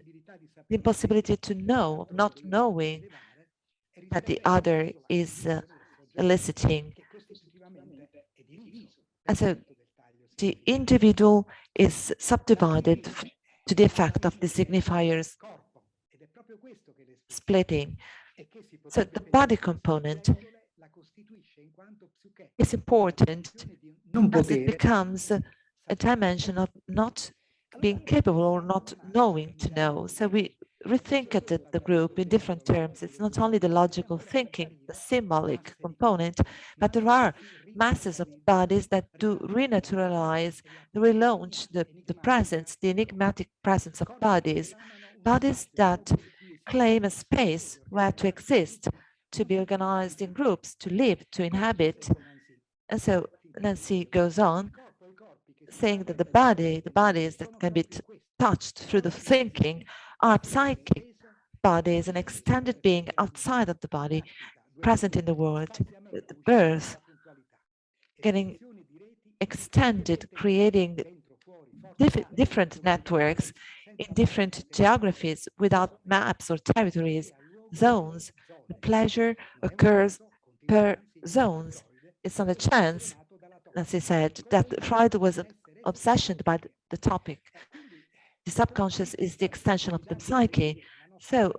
the impossibility to know, not knowing that the other is eliciting. And so the individual is subdivided to the effect of the signifiers splitting. So the body component is important as it becomes a dimension of not being capable or not knowing to know. So we rethink at the group in different terms. It's not only the logical thinking, the symbolic component, but there are masses of bodies that do renaturalize, relaunch the presence, the enigmatic presence of bodies, bodies that claim a space where to exist, to be organized in groups, to live, to inhabit. And so Nancy goes on saying that the bodies that can be touched through the thinking are psychic bodies, an extended being outside of the body, present in the world, the birth, getting extended, creating different networks in different geographies without maps or territories, zones. The pleasure occurs per zones. It's not a chance, as he said, that Freud was obsessed by the topic. The subconscious is the extension of the psyche. So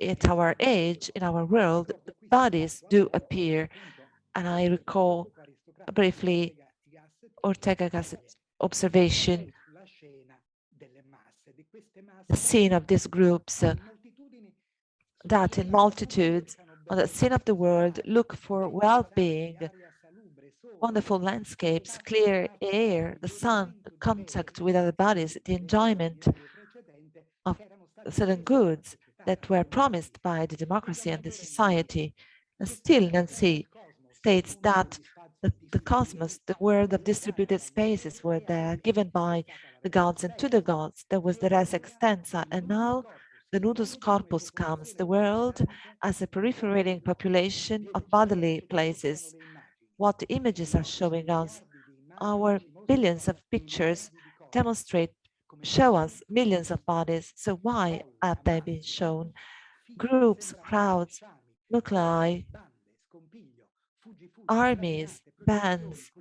at our age, in our world, bodies do appear. And I recall briefly Ortega Gasset's observation, the scene of these groups that in multitudes on the scene of the world look for well-being, wonderful landscapes, clear air, the sun, the contact with other bodies, the enjoyment of certain goods that were promised by the democracy and the society. And still Nancy states that the cosmos, the world of distributed spaces were there, given by the gods and to the gods. There was the res extensa, and now the nudus corpus comes, the world as a proliferating population of bodily places. What the images are showing us, our billions of pictures show us millions of bodies. So why have they been shown? Groups, crowds, nuclei, armies, bands,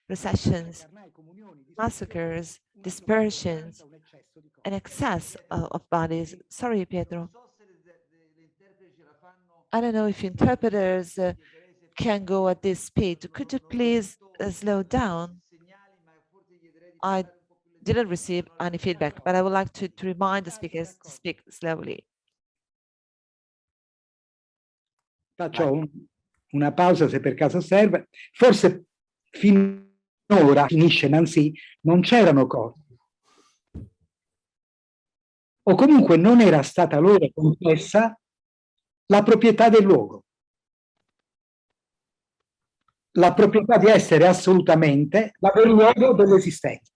recessions, massacres, dispersions, an excess of bodies. Sorry, Pietro. I don't know if interpreters can go at this speed. Could you please slow down? I didn't receive any feedback, but I would like to remind the speakers to speak slowly. Faccio una pausa se per caso serve. Forse finora, finisce Nancy, non c'erano corpi. O comunque non era stata loro concessa la proprietà del luogo. La proprietà di essere assolutamente la del luogo dell'esistenza.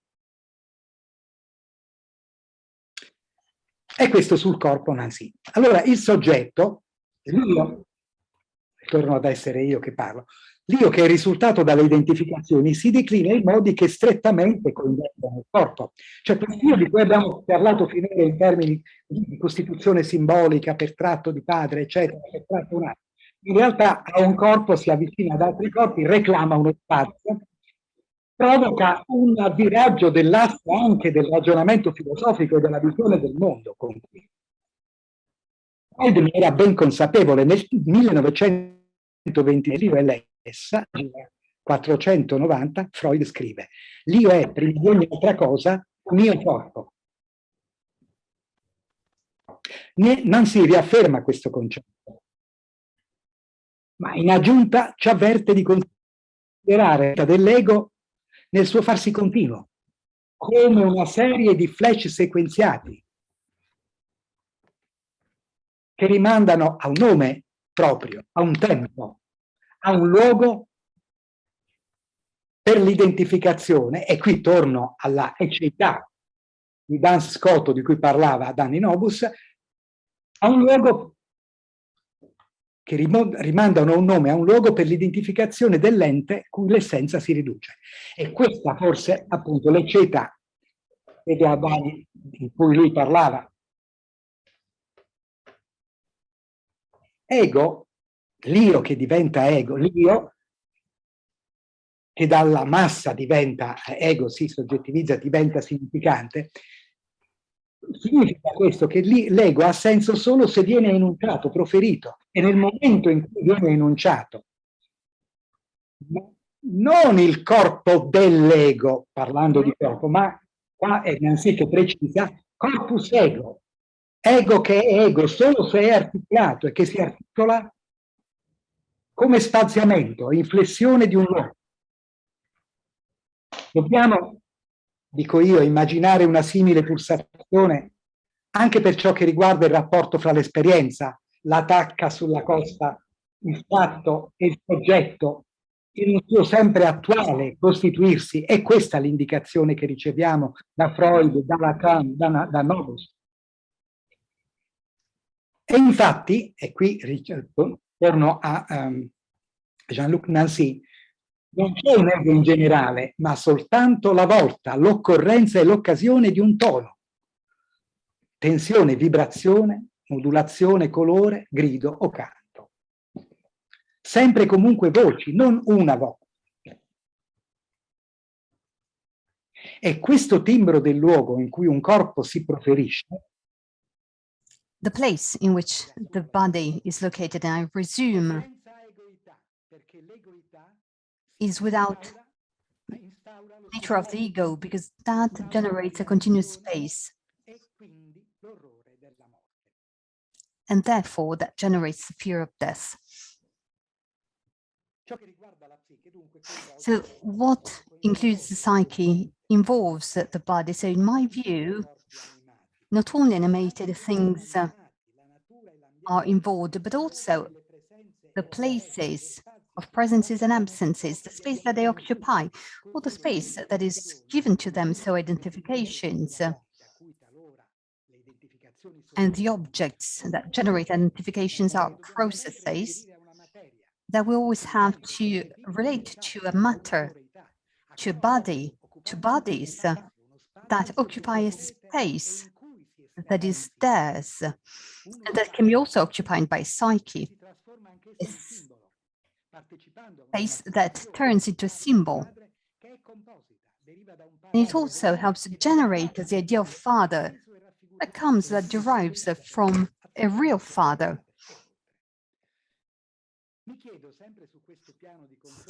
E questo sul corpo Nancy. Allora il soggetto, l'io, torno ad essere io che parlo, l'io che è il risultato dalle identificazioni si declina in modi che strettamente coinvolgono il corpo. Cioè quest'io di cui abbiamo parlato finora in termini di costituzione simbolica per tratto di padre, eccetera, per tratto un altro, in realtà a un corpo si avvicina ad altri corpi, reclama uno spazio, provoca un avviraggio dell'asse anche del ragionamento filosofico e della visione del mondo con cui Freud ne era ben consapevole. Nel 1920 l'io e l'essa, 490, Freud scrive: l'io è prima di ogni altra cosa un mio corpo. Nancy riafferma questo concetto, ma in aggiunta ci avverte di considerare dell'ego nel suo farsi continuo, come una serie di flash sequenziati che rimandano a un nome proprio, a un tempo, a un luogo per l'identificazione, e qui torno alla ecceità di Dan Scotto di cui parlava Dany Nobus, a un luogo che rimandano a un nome, a un luogo per l'identificazione dell'ente cui l'essenza si riduce. E questa forse appunto l'ecceità di cui lui parlava. Ego, l'io che diventa ego, l'io che dalla massa diventa ego, si soggettivizza, diventa significante, significa questo, che l'ego ha senso solo se viene enunciato, proferito, e nel momento in cui viene enunciato, non il corpo dell'ego, parlando di corpo, ma qua è Nancy che precisa, corpus ego, ego che è ego solo se è articolato e che si articola come spaziamento, inflessione di un luogo. Dobbiamo, dico io, immaginare una simile pulsazione anche per ciò che riguarda il rapporto fra l'esperienza, la tacca sulla costa, il fatto e il soggetto, in un suo sempre attuale costituirsi. È questa l'indicazione che riceviamo da Freud, da Lacan, da Nobus. E infatti, e qui torno a Jean-Luc Nancy, Non c'è un ego in generale, ma soltanto la volta, l'occorrenza e l'occasione di un tono. Tensione, vibrazione, modulazione, colore, grido o canto. Sempre e comunque voci, non una voce. È questo timbro del luogo in cui un corpo si proferisce. The place in which the body is located, and I presume, is without nature of the ego, because that generates a continuous space. And therefore, that generates the fear of death. So what includes the psyche involves the body. So in my view, not only animated things are involved, but also the places of presences and absences, the space that they occupy, or the space that is given to them, so identifications, and the objects that generate identifications are processes that we always have to relate to a matter, to a body, to bodies that occupy a space that is theirs, and that can be also occupied by psyche, a space that turns into a symbol. And it also helps generate the idea of father that derives from a real father.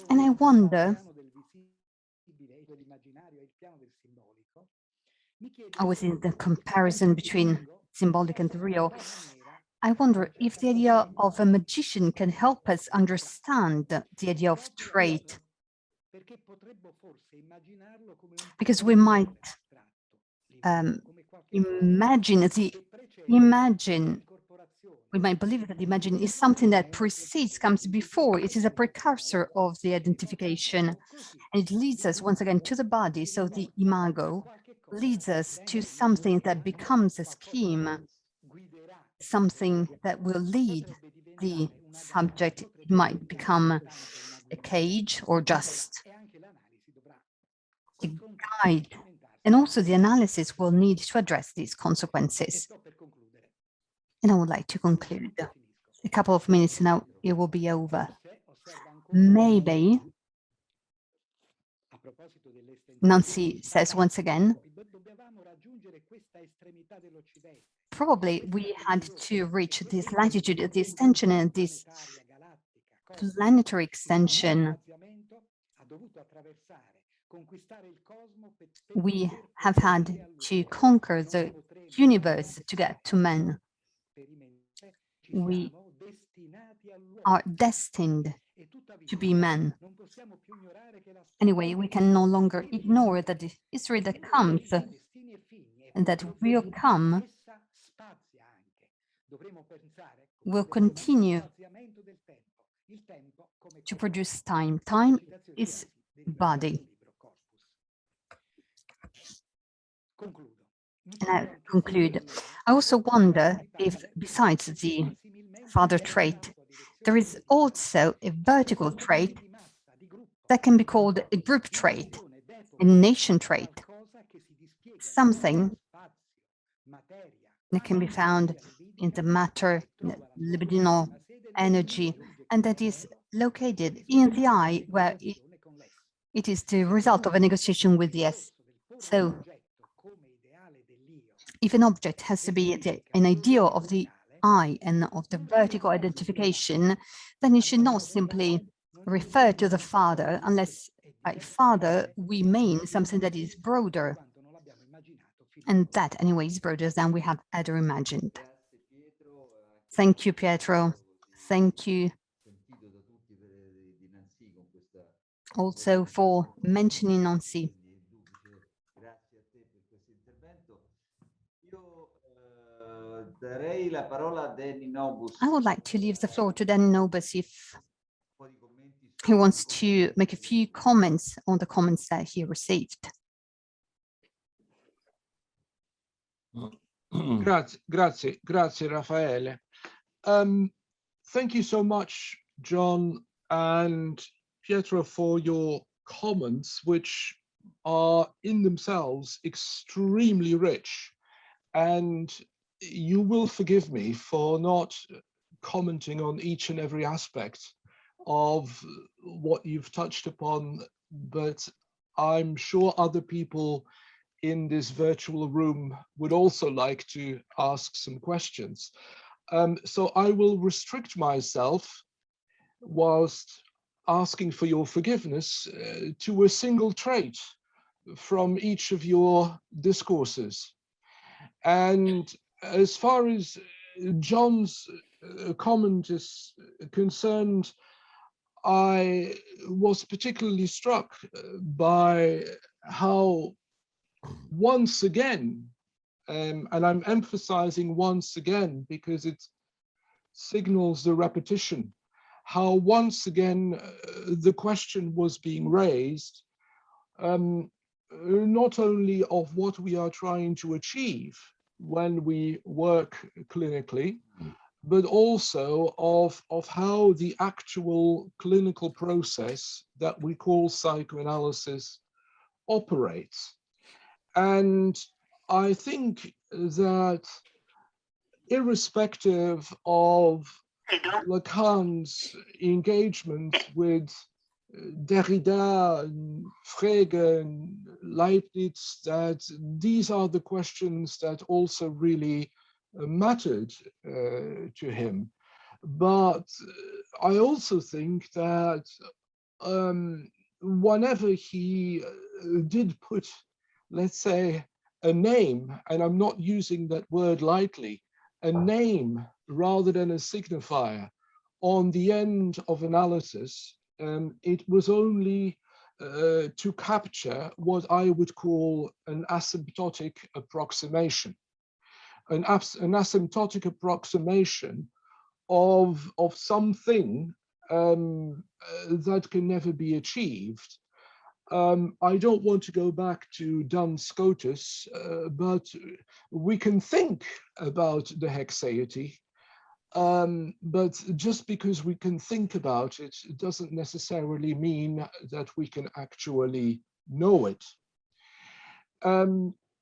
And I wonder, always in the comparison between symbolic and real, I wonder if the idea of a magician can help us understand the idea of trait. Because we might we might believe that the imagine is something that precedes, comes before. It is a precursor of the identification. And it leads us once again to the body. So the imago leads us to something that becomes a scheme, something that will lead the subject. It might become a cage or just a guide. And also the analysis will need to address these consequences. And I would like to conclude. A couple of minutes now, it will be over. Maybe, Nancy says once again, probably we had to reach this latitude, this extension, and this planetary extension. We have had to conquer the universe to get to men. We are destined to be men. Anyway, we can no longer ignore that the history that comes and that will come will continue to produce time. Time is body. And I conclude. I also wonder if, besides the father trait, there is also a vertical trait that can be called a group trait, a nation trait, something that can be found in the matter, libidinal energy, and that is located in the I, where it is the result of a negotiation with the S. So, if an object has to be an ideal of the I and of the vertical identification, then it should not simply refer to the father, unless by father we mean something that is broader. And that, anyway, is broader than we have ever imagined. Thank you, Pietro. Thank you also for mentioning Nancy. I would like to leave the floor to Dany Nobus if he wants to make a few comments on the comments that he received. Grazie, Raffaele. Thank you so much, John. And Pietro, for your comments, which are in themselves extremely rich. And you will forgive me for not commenting on each and every aspect of what you've touched upon, but I'm sure other people in this virtual room would also like to ask some questions. So I will restrict myself, whilst asking for your forgiveness, to a single trait from each of your discourses. And as far as John's comment is concerned, I was particularly struck by how once again, and I'm emphasizing once again because it signals the repetition, how once again the question was being raised, not only of what we are trying to achieve when we work clinically, but also of how the actual clinical process that we call psychoanalysis operates. And I think that irrespective of Lacan's engagement with Derrida and Frege and Leibniz, that these are the questions that also really mattered to him. But I also think that whenever he did put, let's say, a name, and I'm not using that word lightly, a name rather than a signifier on the end of analysis, it was only to capture what I would call an asymptotic approximation. An asymptotic approximation of something that can never be achieved. I don't want to go back to Duns Scotus, but we can think about the hexaety, but just because we can think about it, it doesn't necessarily mean that we can actually know it.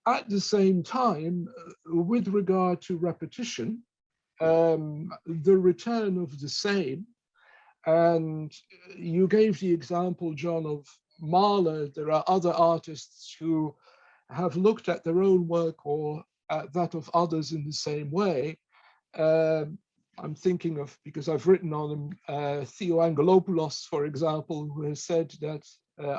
At the same time, with regard to repetition, the return of the same, and you gave the example, John, of Mahler. There are other artists who have looked at their own work or at that of others in the same way. I'm thinking of, because I've written on him, Theo Angelopoulos, for example, who has said that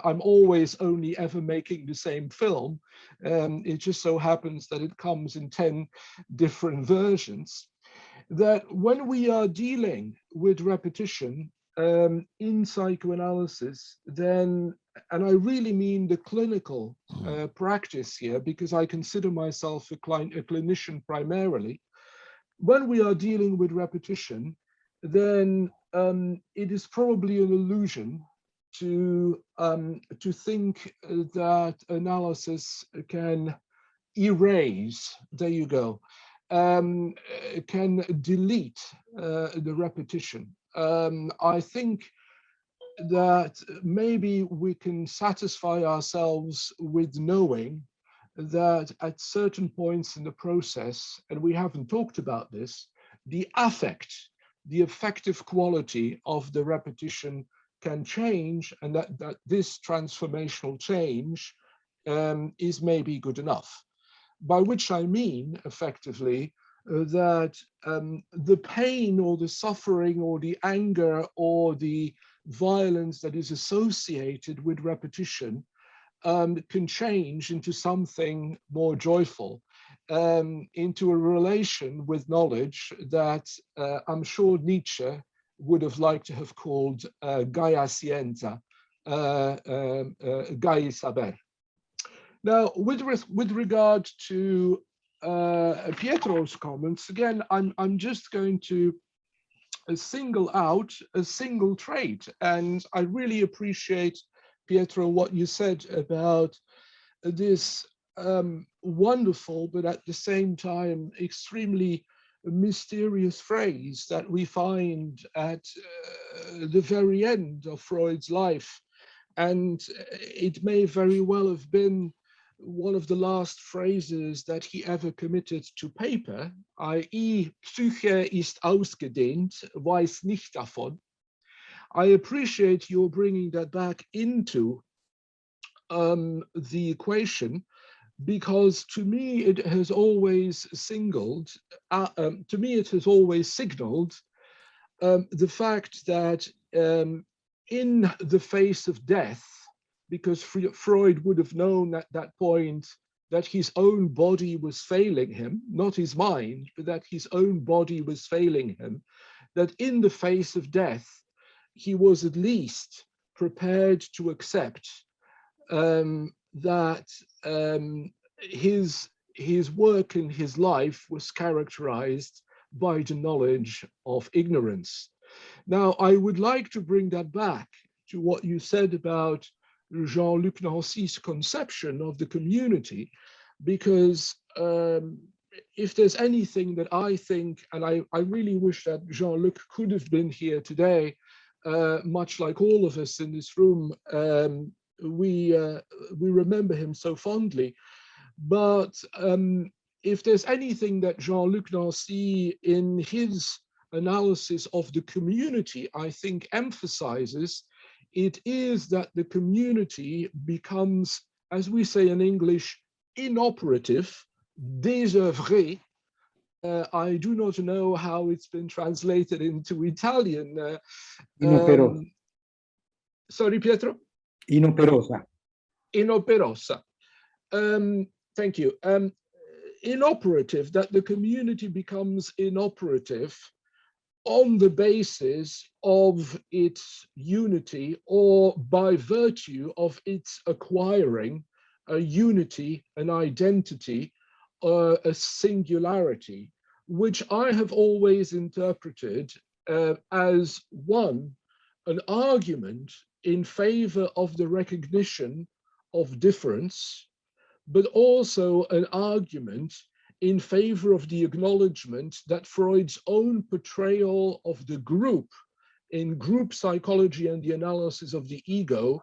I'm always only ever making the same film. It just so happens that it comes in 10 different versions. That when we are dealing with repetition in psychoanalysis, then, and I really mean the clinical practice here, because I consider myself a clinician primarily, when we are dealing with repetition, then it is probably an illusion to think that analysis can erase, there you go, can delete the repetition. I think that maybe we can satisfy ourselves with knowing that at certain points in the process, and we haven't talked about this, the affect, the affective quality of the repetition can change, and that this transformational change is maybe good enough. By which I mean, effectively, that the pain or the suffering or the anger or the violence that is associated with repetition can change into something more joyful, into a relation with knowledge that I'm sure Nietzsche would have liked to have called Gaia Scienza, Gaia Saber. Now, with regard to Pietro's comments, again, I'm just going to single out a single trait, and I really appreciate, Pietro, what you said about this wonderful, but at the same time extremely mysterious phrase that we find at the very end of Freud's life. And it may very well have been one of the last phrases that he ever committed to paper, i.e. Psyche ist ausgedehnt, weiß nicht davon. I appreciate your bringing that back into the equation, because to me it has always signaled the fact that in the face of death, because Freud would have known at that point that his own body was failing him, not his mind, but that his own body was failing him, that in the face of death, he was at least prepared to accept that his work in his life was characterized by the knowledge of ignorance. Now, I would like to bring that back to what you said about Jean-Luc Nancy's conception of the community, because if there's anything that I think, and I really wish that Jean-Luc could have been here today, much like all of us in this room, we remember him so fondly. But if there's anything that Jean-Luc Nancy in his analysis of the community, I think emphasizes, it is that the community becomes, as we say in English, inoperative, désœuvré. I do not know how it's been translated into Italian. Sorry, Pietro? Inoperosa. Inoperosa. Thank you. Inoperative, that the community becomes inoperative on the basis of its unity, or by virtue of its acquiring a unity, an identity, a singularity, which I have always interpreted as one, an argument in favor of the recognition of difference, but also an argument in favor of the acknowledgement that Freud's own portrayal of the group in group psychology and the analysis of the ego,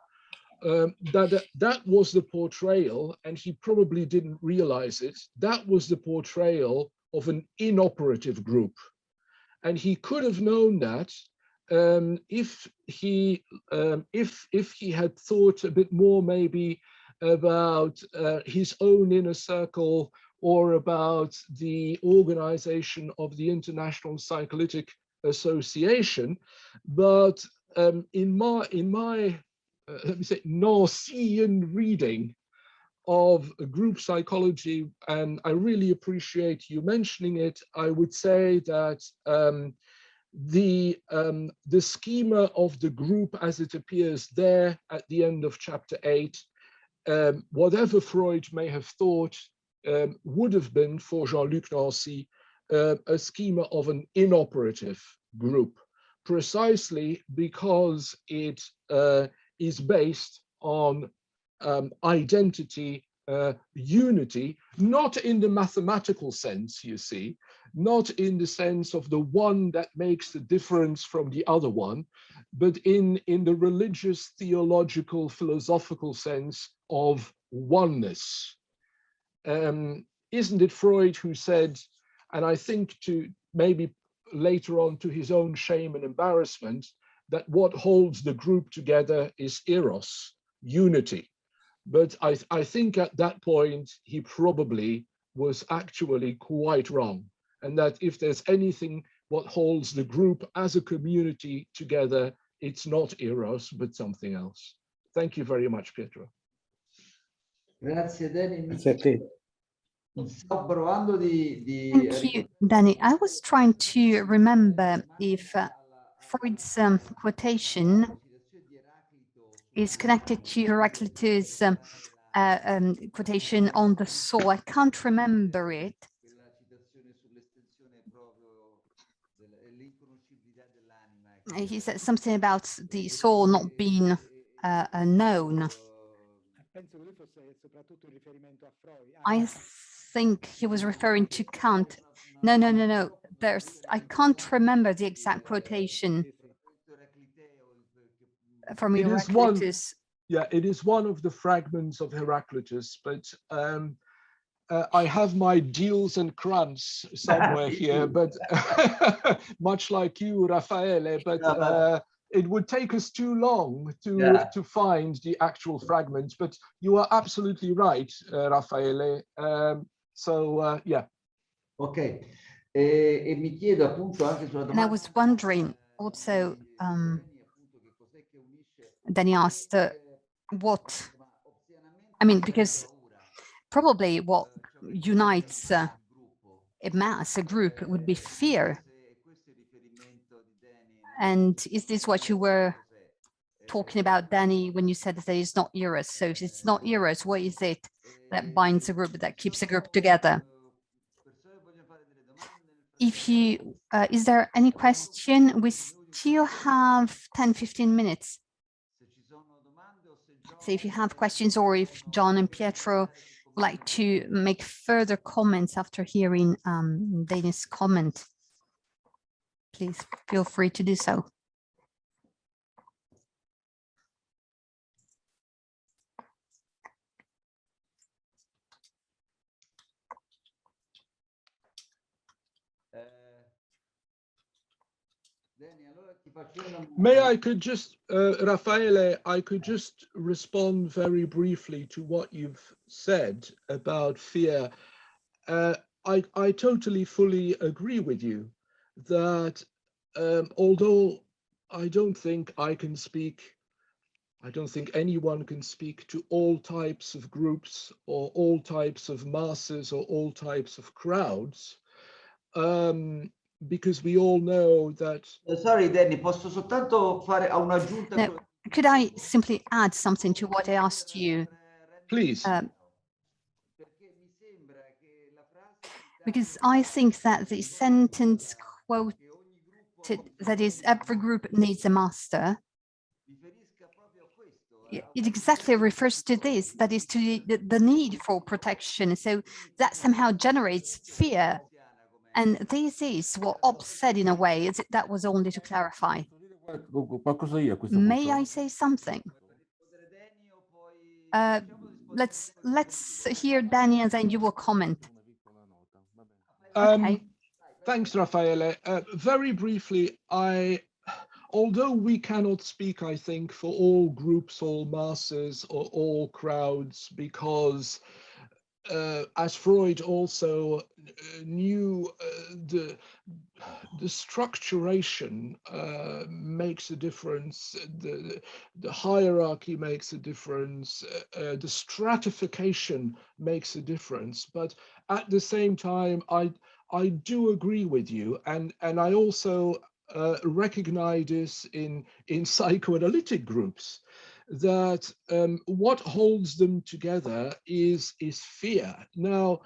that was the portrayal, and he probably didn't realize it, that was the portrayal of an inoperative group. And he could have known that if he had thought a bit more maybe about his own inner circle, or about the organization of the International Psychoanalytic Association. But in my let me say, Nancian reading of group psychology, and I really appreciate you mentioning it, I would say that the schema of the group as it appears there at the end of chapter 8, whatever Freud may have thought, would have been for Jean-Luc Nancy a schema of an inoperative group, precisely because it is based on identity, unity, not in the mathematical sense, you see, not in the sense of the one that makes the difference from the other one, but in the religious, theological, philosophical sense of oneness. Isn't it Freud who said, and I think to maybe later on to his own shame and embarrassment, that what holds the group together is eros, unity. But I think at that point, he probably was actually quite wrong. And that if there's anything what holds the group as a community together, it's not eros, but something else. Thank you very much, Pietro. Grazie, Dany. Grazie a te. Sto provando Thank you, Dany. I was trying to remember if Freud's quotation is connected to Heraclitus' quotation on the soul. I can't remember it. He said something about the soul not being known. I think he was referring to Kant. No. I can't remember the exact quotation from Heraclitus. Yeah, it is one of the fragments of Heraclitus, but I have my Deals and Krantz somewhere here, but much like you, Raffaele, but it would take us too long to find the actual fragments, but you are absolutely right, Raffaele. Yeah. Ok. E mi chiedo appunto anche sulla domanda. And I was wondering also, Dany asked what, I mean, because probably what unites a mass, a group, would be fear. And is this what you were talking about, Dany, when you said that it's not eros? So if it's not eros, what is it that binds a group, that keeps a group together? If you, is there any question? We still have 10-15 minutes. So if you have questions, or if John and Pietro would like to make further comments after hearing Dany's comment, please feel free to do so. May I could just, Raffaele, I could just respond very briefly to what you've said about fear. I totally, fully agree with you that although I don't think I can speak, I don't think anyone can speak to all types of groups or all types of masses or all types of crowds, because we all know that. Sorry, Dany, posso soltanto fare un'aggiunta? No, could I simply add something to what I asked you? Please. Because I think that the sentence quoted, that is, every group needs a master, it exactly refers to this, that is to the need for protection. So that somehow generates fear. And this is what Ob said in a way. That was only to clarify. May I say something? Let's hear Dany, and then you will comment. Okay. Thanks, Raffaele. Very briefly, although we cannot speak, I think, for all groups, all masses, or all crowds, because as Freud also knew, the structuration makes a difference, the hierarchy makes a difference, the stratification makes a difference. But at the same time, I do agree with you, and I also recognize this in psychoanalytic groups, that what holds them together is fear. Now,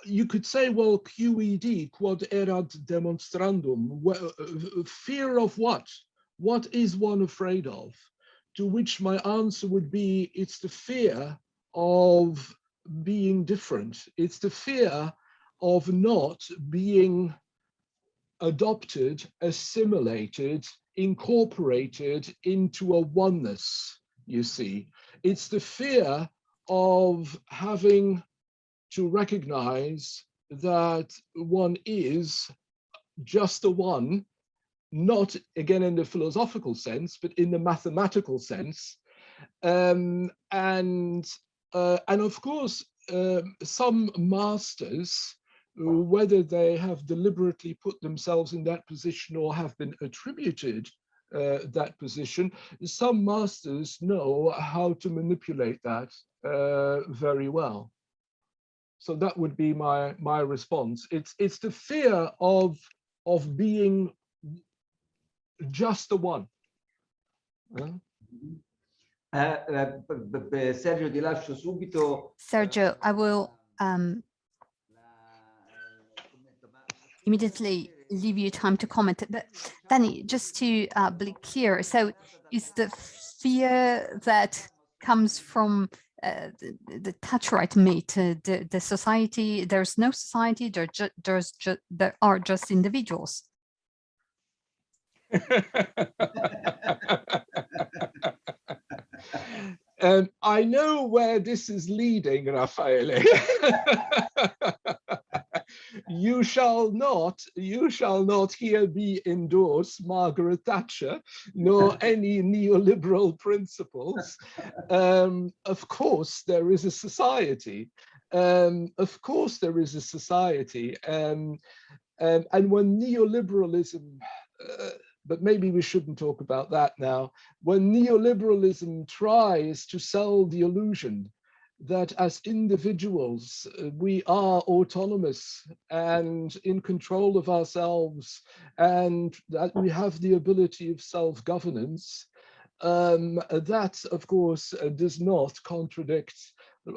you could say, well, QED, quod erat demonstrandum, fear of what? What is one afraid of? To which my answer would be, it's the fear of being different. It's the fear of not being adopted, assimilated, incorporated into a oneness, you see. It's the fear of having to recognize that one is just a one, not again in the philosophical sense, but in the mathematical sense. And of course, some masters, whether they have deliberately put themselves in that position or have been attributed that position, some masters know how to manipulate that very well. So that would be my response. It's the fear of being just the one. Sergio, ti lascio subito. Sergio, I will immediately leave you time to comment. But Dany, just to be clear, so is the fear that comes from the Thatcherite myth, the society, there's no society, there are just individuals. I know where this is leading, Raffaele. You shall not here be endorse Margaret Thatcher, nor any neoliberal principles. Of course, there is a society. Of course, there is a society. And when neoliberalism, but maybe we shouldn't talk about that now. When neoliberalism tries to sell the illusion that as individuals, we are autonomous and in control of ourselves, and that we have the ability of self-governance, that, of course, does not contradict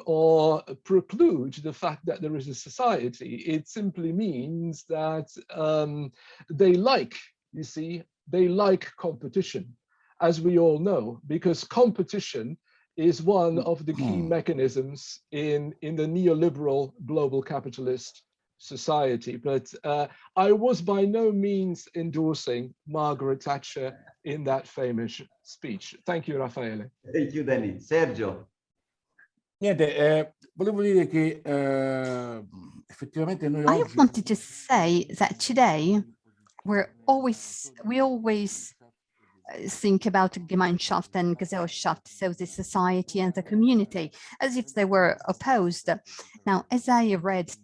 or preclude the fact that there is a society. It simply means that they like, you see, they like competition, as we all know, because competition is one of the key mechanisms in the neoliberal global capitalist society. But I was by no means endorsing Margaret Thatcher in that famous speech. Thank you, Raffaele. Thank you, Dany. Sergio. Niente, volevo dire che effettivamente noi I oggi... wanted to say that today we always think about Gemeinschaft and Gesellschaft, so the society and the community, as if they were opposed. Now, as I read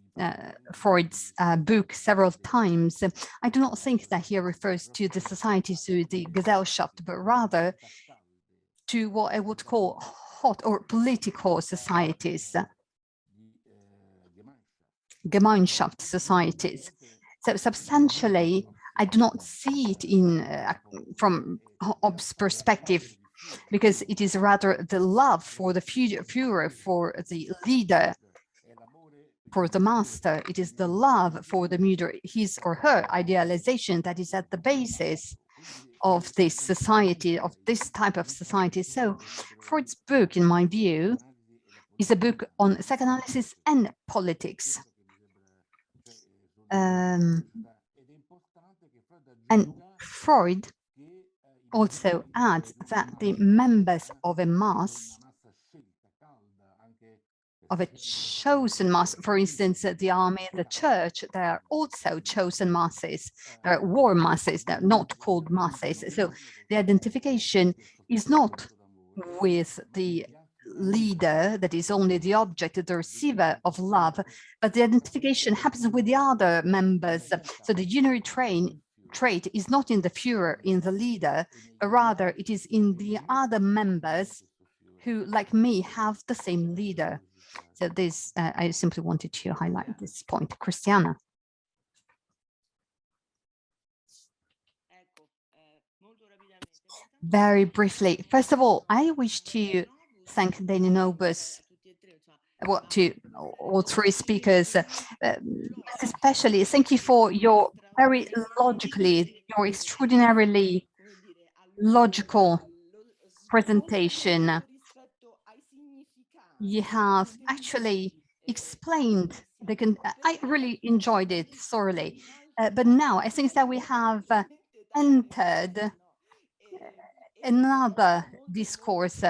Freud's book several times, I do not think that he refers to the society, to the Gesellschaft, but rather to what I would call hot or political societies, Gemeinschaft societies. So substantially, I do not see it in from Hobbes' perspective, because it is rather the love for the Führer, for the leader, for the master. It is the love for the leader, his or her idealization, that is at the basis of this society, of this type of society. So Freud's book, in my view, is a book on psychoanalysis and politics. And Freud also adds that the members of a mass, of a chosen mass, for instance, the army, the church, they are also chosen masses. They are war masses, they're not called masses. So the identification is not with the leader, that is only the object, the receiver of love, but the identification happens with the other members. So the unary trait is not in the Führer, in the leader, but rather it is in the other members who, like me, have the same leader. So this, I simply wanted to highlight this point. Christiana. Very briefly, first of all, I wish to thank Dany Nobus, to all three speakers, especially thank you for your your extraordinarily logical presentation. You have actually explained I really enjoyed it thoroughly, but now I think that we have entered another discourse.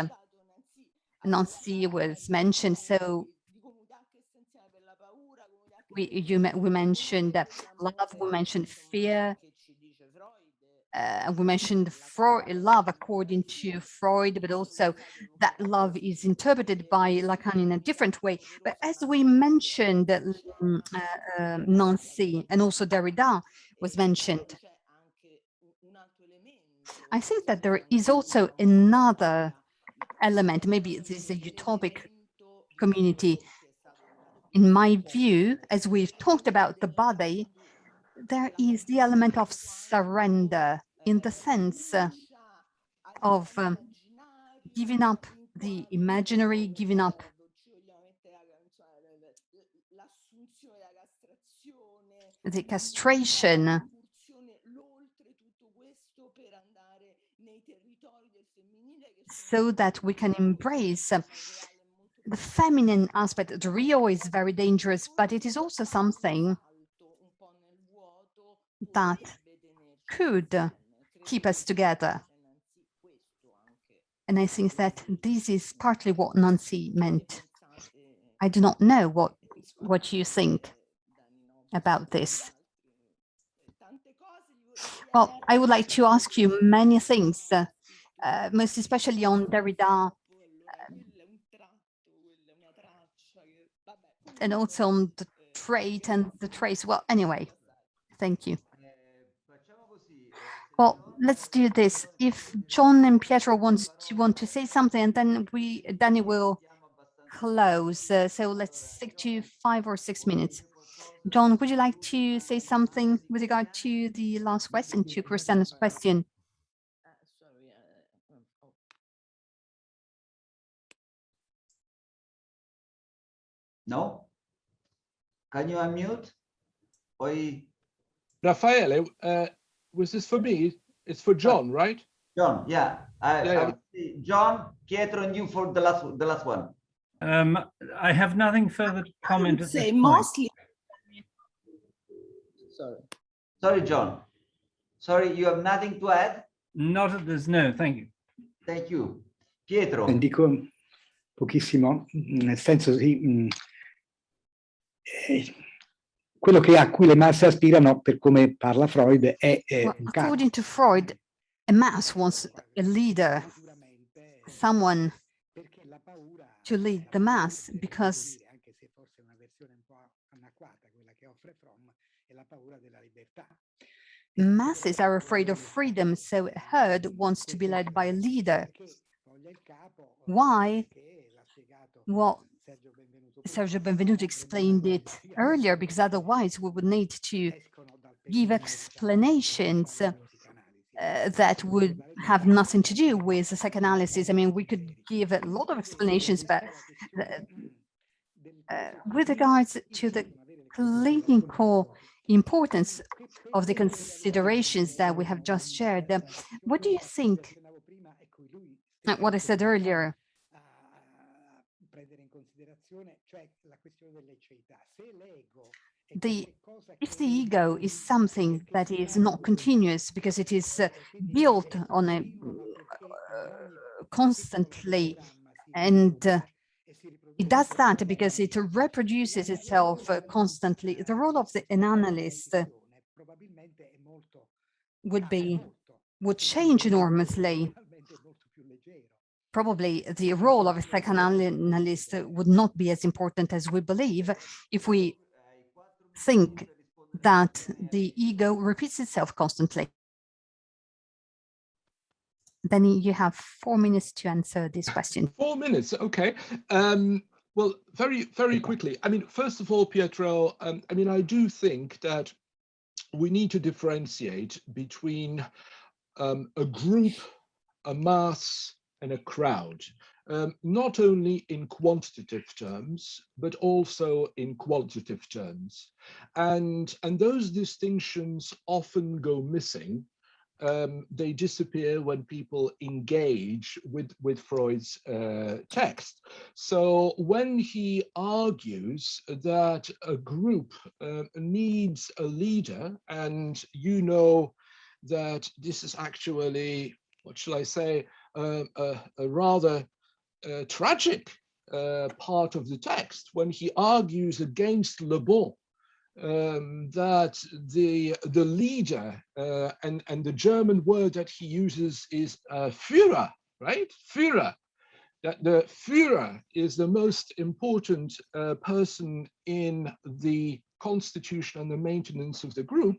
Nancy was mentioned, so we mentioned love, we mentioned fear, we mentioned love according to Freud, but also that love is interpreted by Lacan in a different way. But as we mentioned, Nancy, and also Derrida was mentioned, I think that there is also another element, maybe this is a utopic community. In my view, as we've talked about the body, there is the element of surrender, in the sense of giving up the imaginary, giving up the castration, so that we can embrace the feminine aspect, the Rio is very dangerous, but it is also something that could keep us together. And I think that this is partly what Nancy meant. I do not know what you think about this. Well, I would like to ask you many things, most especially on Derrida, and also on the trait and the trace. Well, anyway, thank you. Well, let's do this. If John and Pietro want to say something, and then Dany will close. So let's stick to 5 or 6 minutes. John, would you like to say something with regard to the last question, to Christiana's question? No? Can you unmute? Raffaele, was this for me? It's for John, right? John, yeah. I would say John, Pietro, and you for the last one. I have nothing further to comment at this point. Mostly. Sorry, John. Sorry, you have nothing to add? Not at this, no, thank you. Thank you. Pietro. Dico pochissimo, nel senso sì, quello a cui le masse aspirano, per come parla Freud, è well, un capo. according to Freud, a mass wants a leader, someone to lead the mass, because masses are afraid of freedom, so a herd wants to be led by a leader. Why? Well, Sergio Benvenuto explained it earlier, because otherwise we would need to give explanations that would have nothing to do with the psychoanalysis. I mean, we could give a lot of explanations, but with regards to the clinical importance of the considerations that we have just shared, what do you think? What I said earlier, if the ego is something that is not continuous because it is built on a constantly, and it does that because it reproduces itself constantly, the role of an analyst would change enormously. Probably the role of a psychoanalyst would not be as important as we believe if we think that the ego repeats itself constantly. Dany, you have 4 minutes to answer this question. 4 minutes, okay. Well, very quickly. I mean, first of all, Pietro, I mean, I do think that we need to differentiate between a group, a mass, and a crowd, not only in quantitative terms, but also in qualitative terms. And those distinctions often go missing. They disappear when people engage with Freud's text. So when he argues that a group needs a leader, and you know that this is actually, what shall I say, a rather tragic part of the text, when he argues against Le Bon, that the leader, and the German word that he uses is Führer, right? Führer. That the Führer is the most important person in the constitution and the maintenance of the group.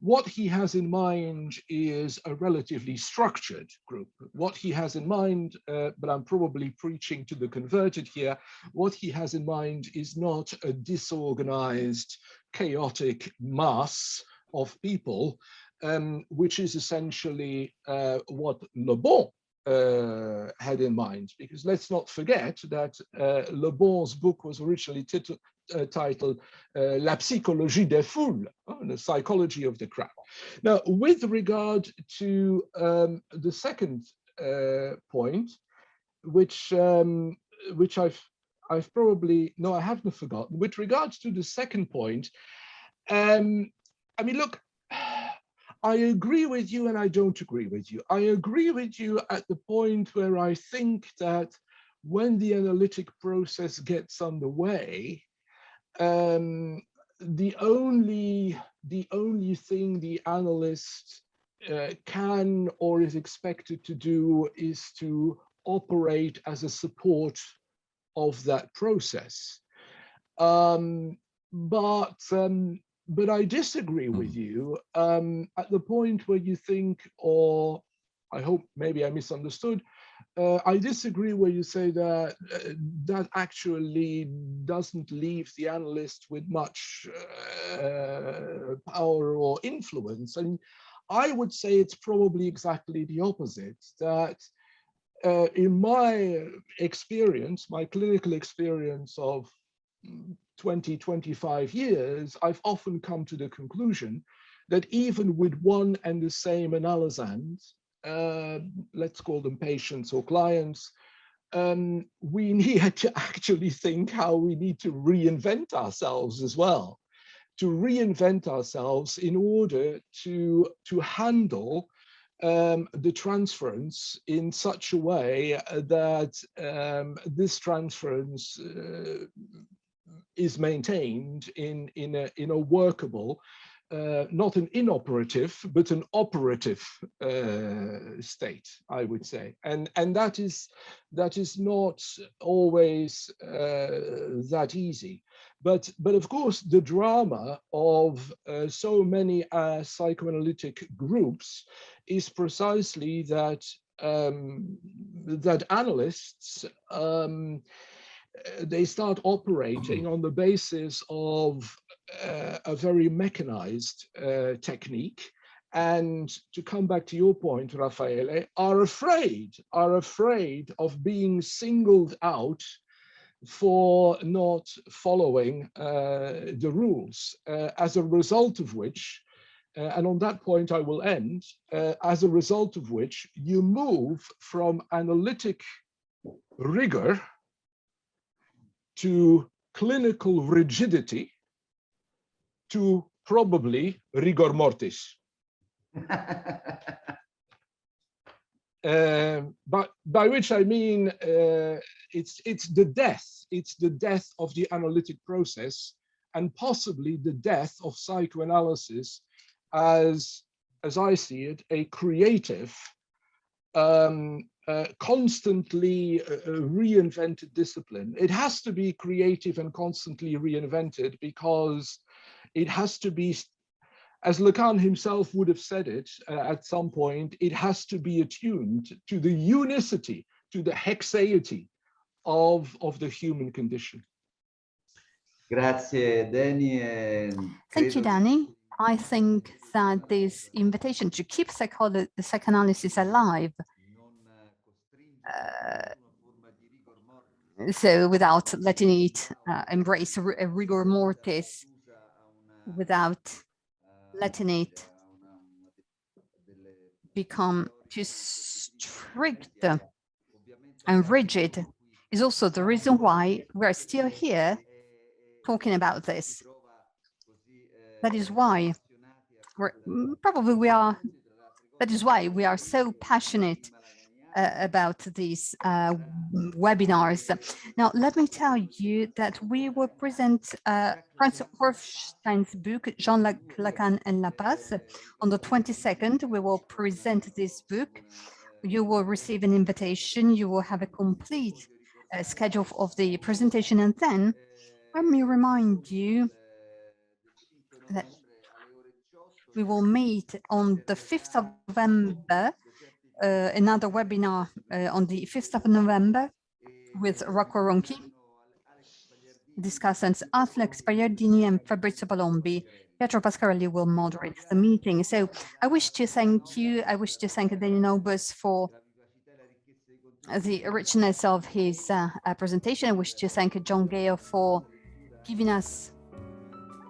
What he has in mind is a relatively structured group. What he has in mind, but I'm probably preaching to the converted here, what he has in mind is not a disorganized, chaotic mass of people, which is essentially what Le Bon had in mind. Because let's not forget that Le Bon's book was originally titled La Psychologie des foules, the psychology of the crowd. Now, with regard to the second point, which I've probably, no, I haven't forgotten. With regards to the second point, I mean, look, I agree with you and I don't agree with you. I agree with you at the point where I think that when the analytic process gets underway, the only thing the analyst can or is expected to do is to operate as a support of that process. But I disagree with you at the point where you think, or I hope maybe I misunderstood, I disagree where you say that that actually doesn't leave the analyst with much power or influence. And I would say it's probably exactly the opposite, that in my experience, my clinical experience of 20, 25 years, I've often come to the conclusion that even with one and the same analysand, let's call them patients or clients, we need to actually think how we need to reinvent ourselves as well, to reinvent ourselves in order to handle the transference in such a way that this transference is maintained in a workable, not an inoperative, but an operative state, I would say. And that is not always that easy. But of course, the drama of so many psychoanalytic groups is precisely that that analysts they start operating on the basis of a very mechanized technique, and to come back to your point, Raffaele, are afraid of being singled out for not following the rules, as a result of which, and on that point I will end, as a result of which you move from analytic rigor to clinical rigidity to probably rigor mortis. But by which I mean it's the death of the analytic process, and possibly the death of psychoanalysis as I see it, a creative, constantly reinvented discipline. It has to be creative and constantly reinvented because it has to be, as Lacan himself would have said it at some point, it has to be attuned to the unicity, to the hexaity of the human condition. Grazie, Dany. Thank you, Dany. I think that this invitation to keep the psychoanalysis alive, so without letting it embrace a rigor mortis, without letting it become too strict and rigid, is also the reason why we're still here talking about this. That is why that is why we are so passionate about these webinars. Now, let me tell you that we will present Franz Horstein's book, Jean-Luc Lacan and La Paz. On the 22nd, we will present this book. You will receive an invitation. You will have a complete schedule of the presentation. And then let me remind you that we will meet on the 5th of November, another webinar on the 5th of November with Rocco Ronchi, Discussants, Alex Pagliardini and Fabrizio Palombi. Pietro Pascarelli will moderate the meeting. So I wish to thank you. I wish to thank Dany Nobus for the richness of his presentation. I wish to thank John Gale for giving us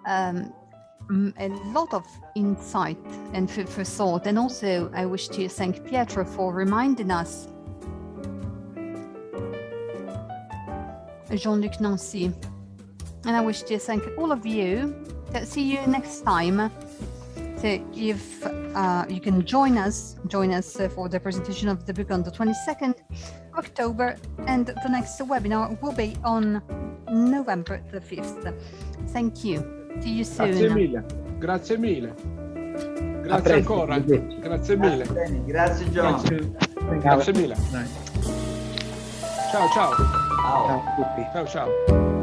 a lot of insight and food for thought. And also I wish to thank Pietro for reminding us Jean-Luc Nancy. And I wish to thank all of you. See you next time. So if you can join us for the presentation of the book on the 22nd of October, and the next webinar will be on November the 5th. Thank you. See you soon. Grazie mille. Grazie mille. Grazie ancora. Grazie mille. Grazie John. Grazie mille. Nice. Ciao ciao. Ciao. Ciao a tutti. Ciao ciao.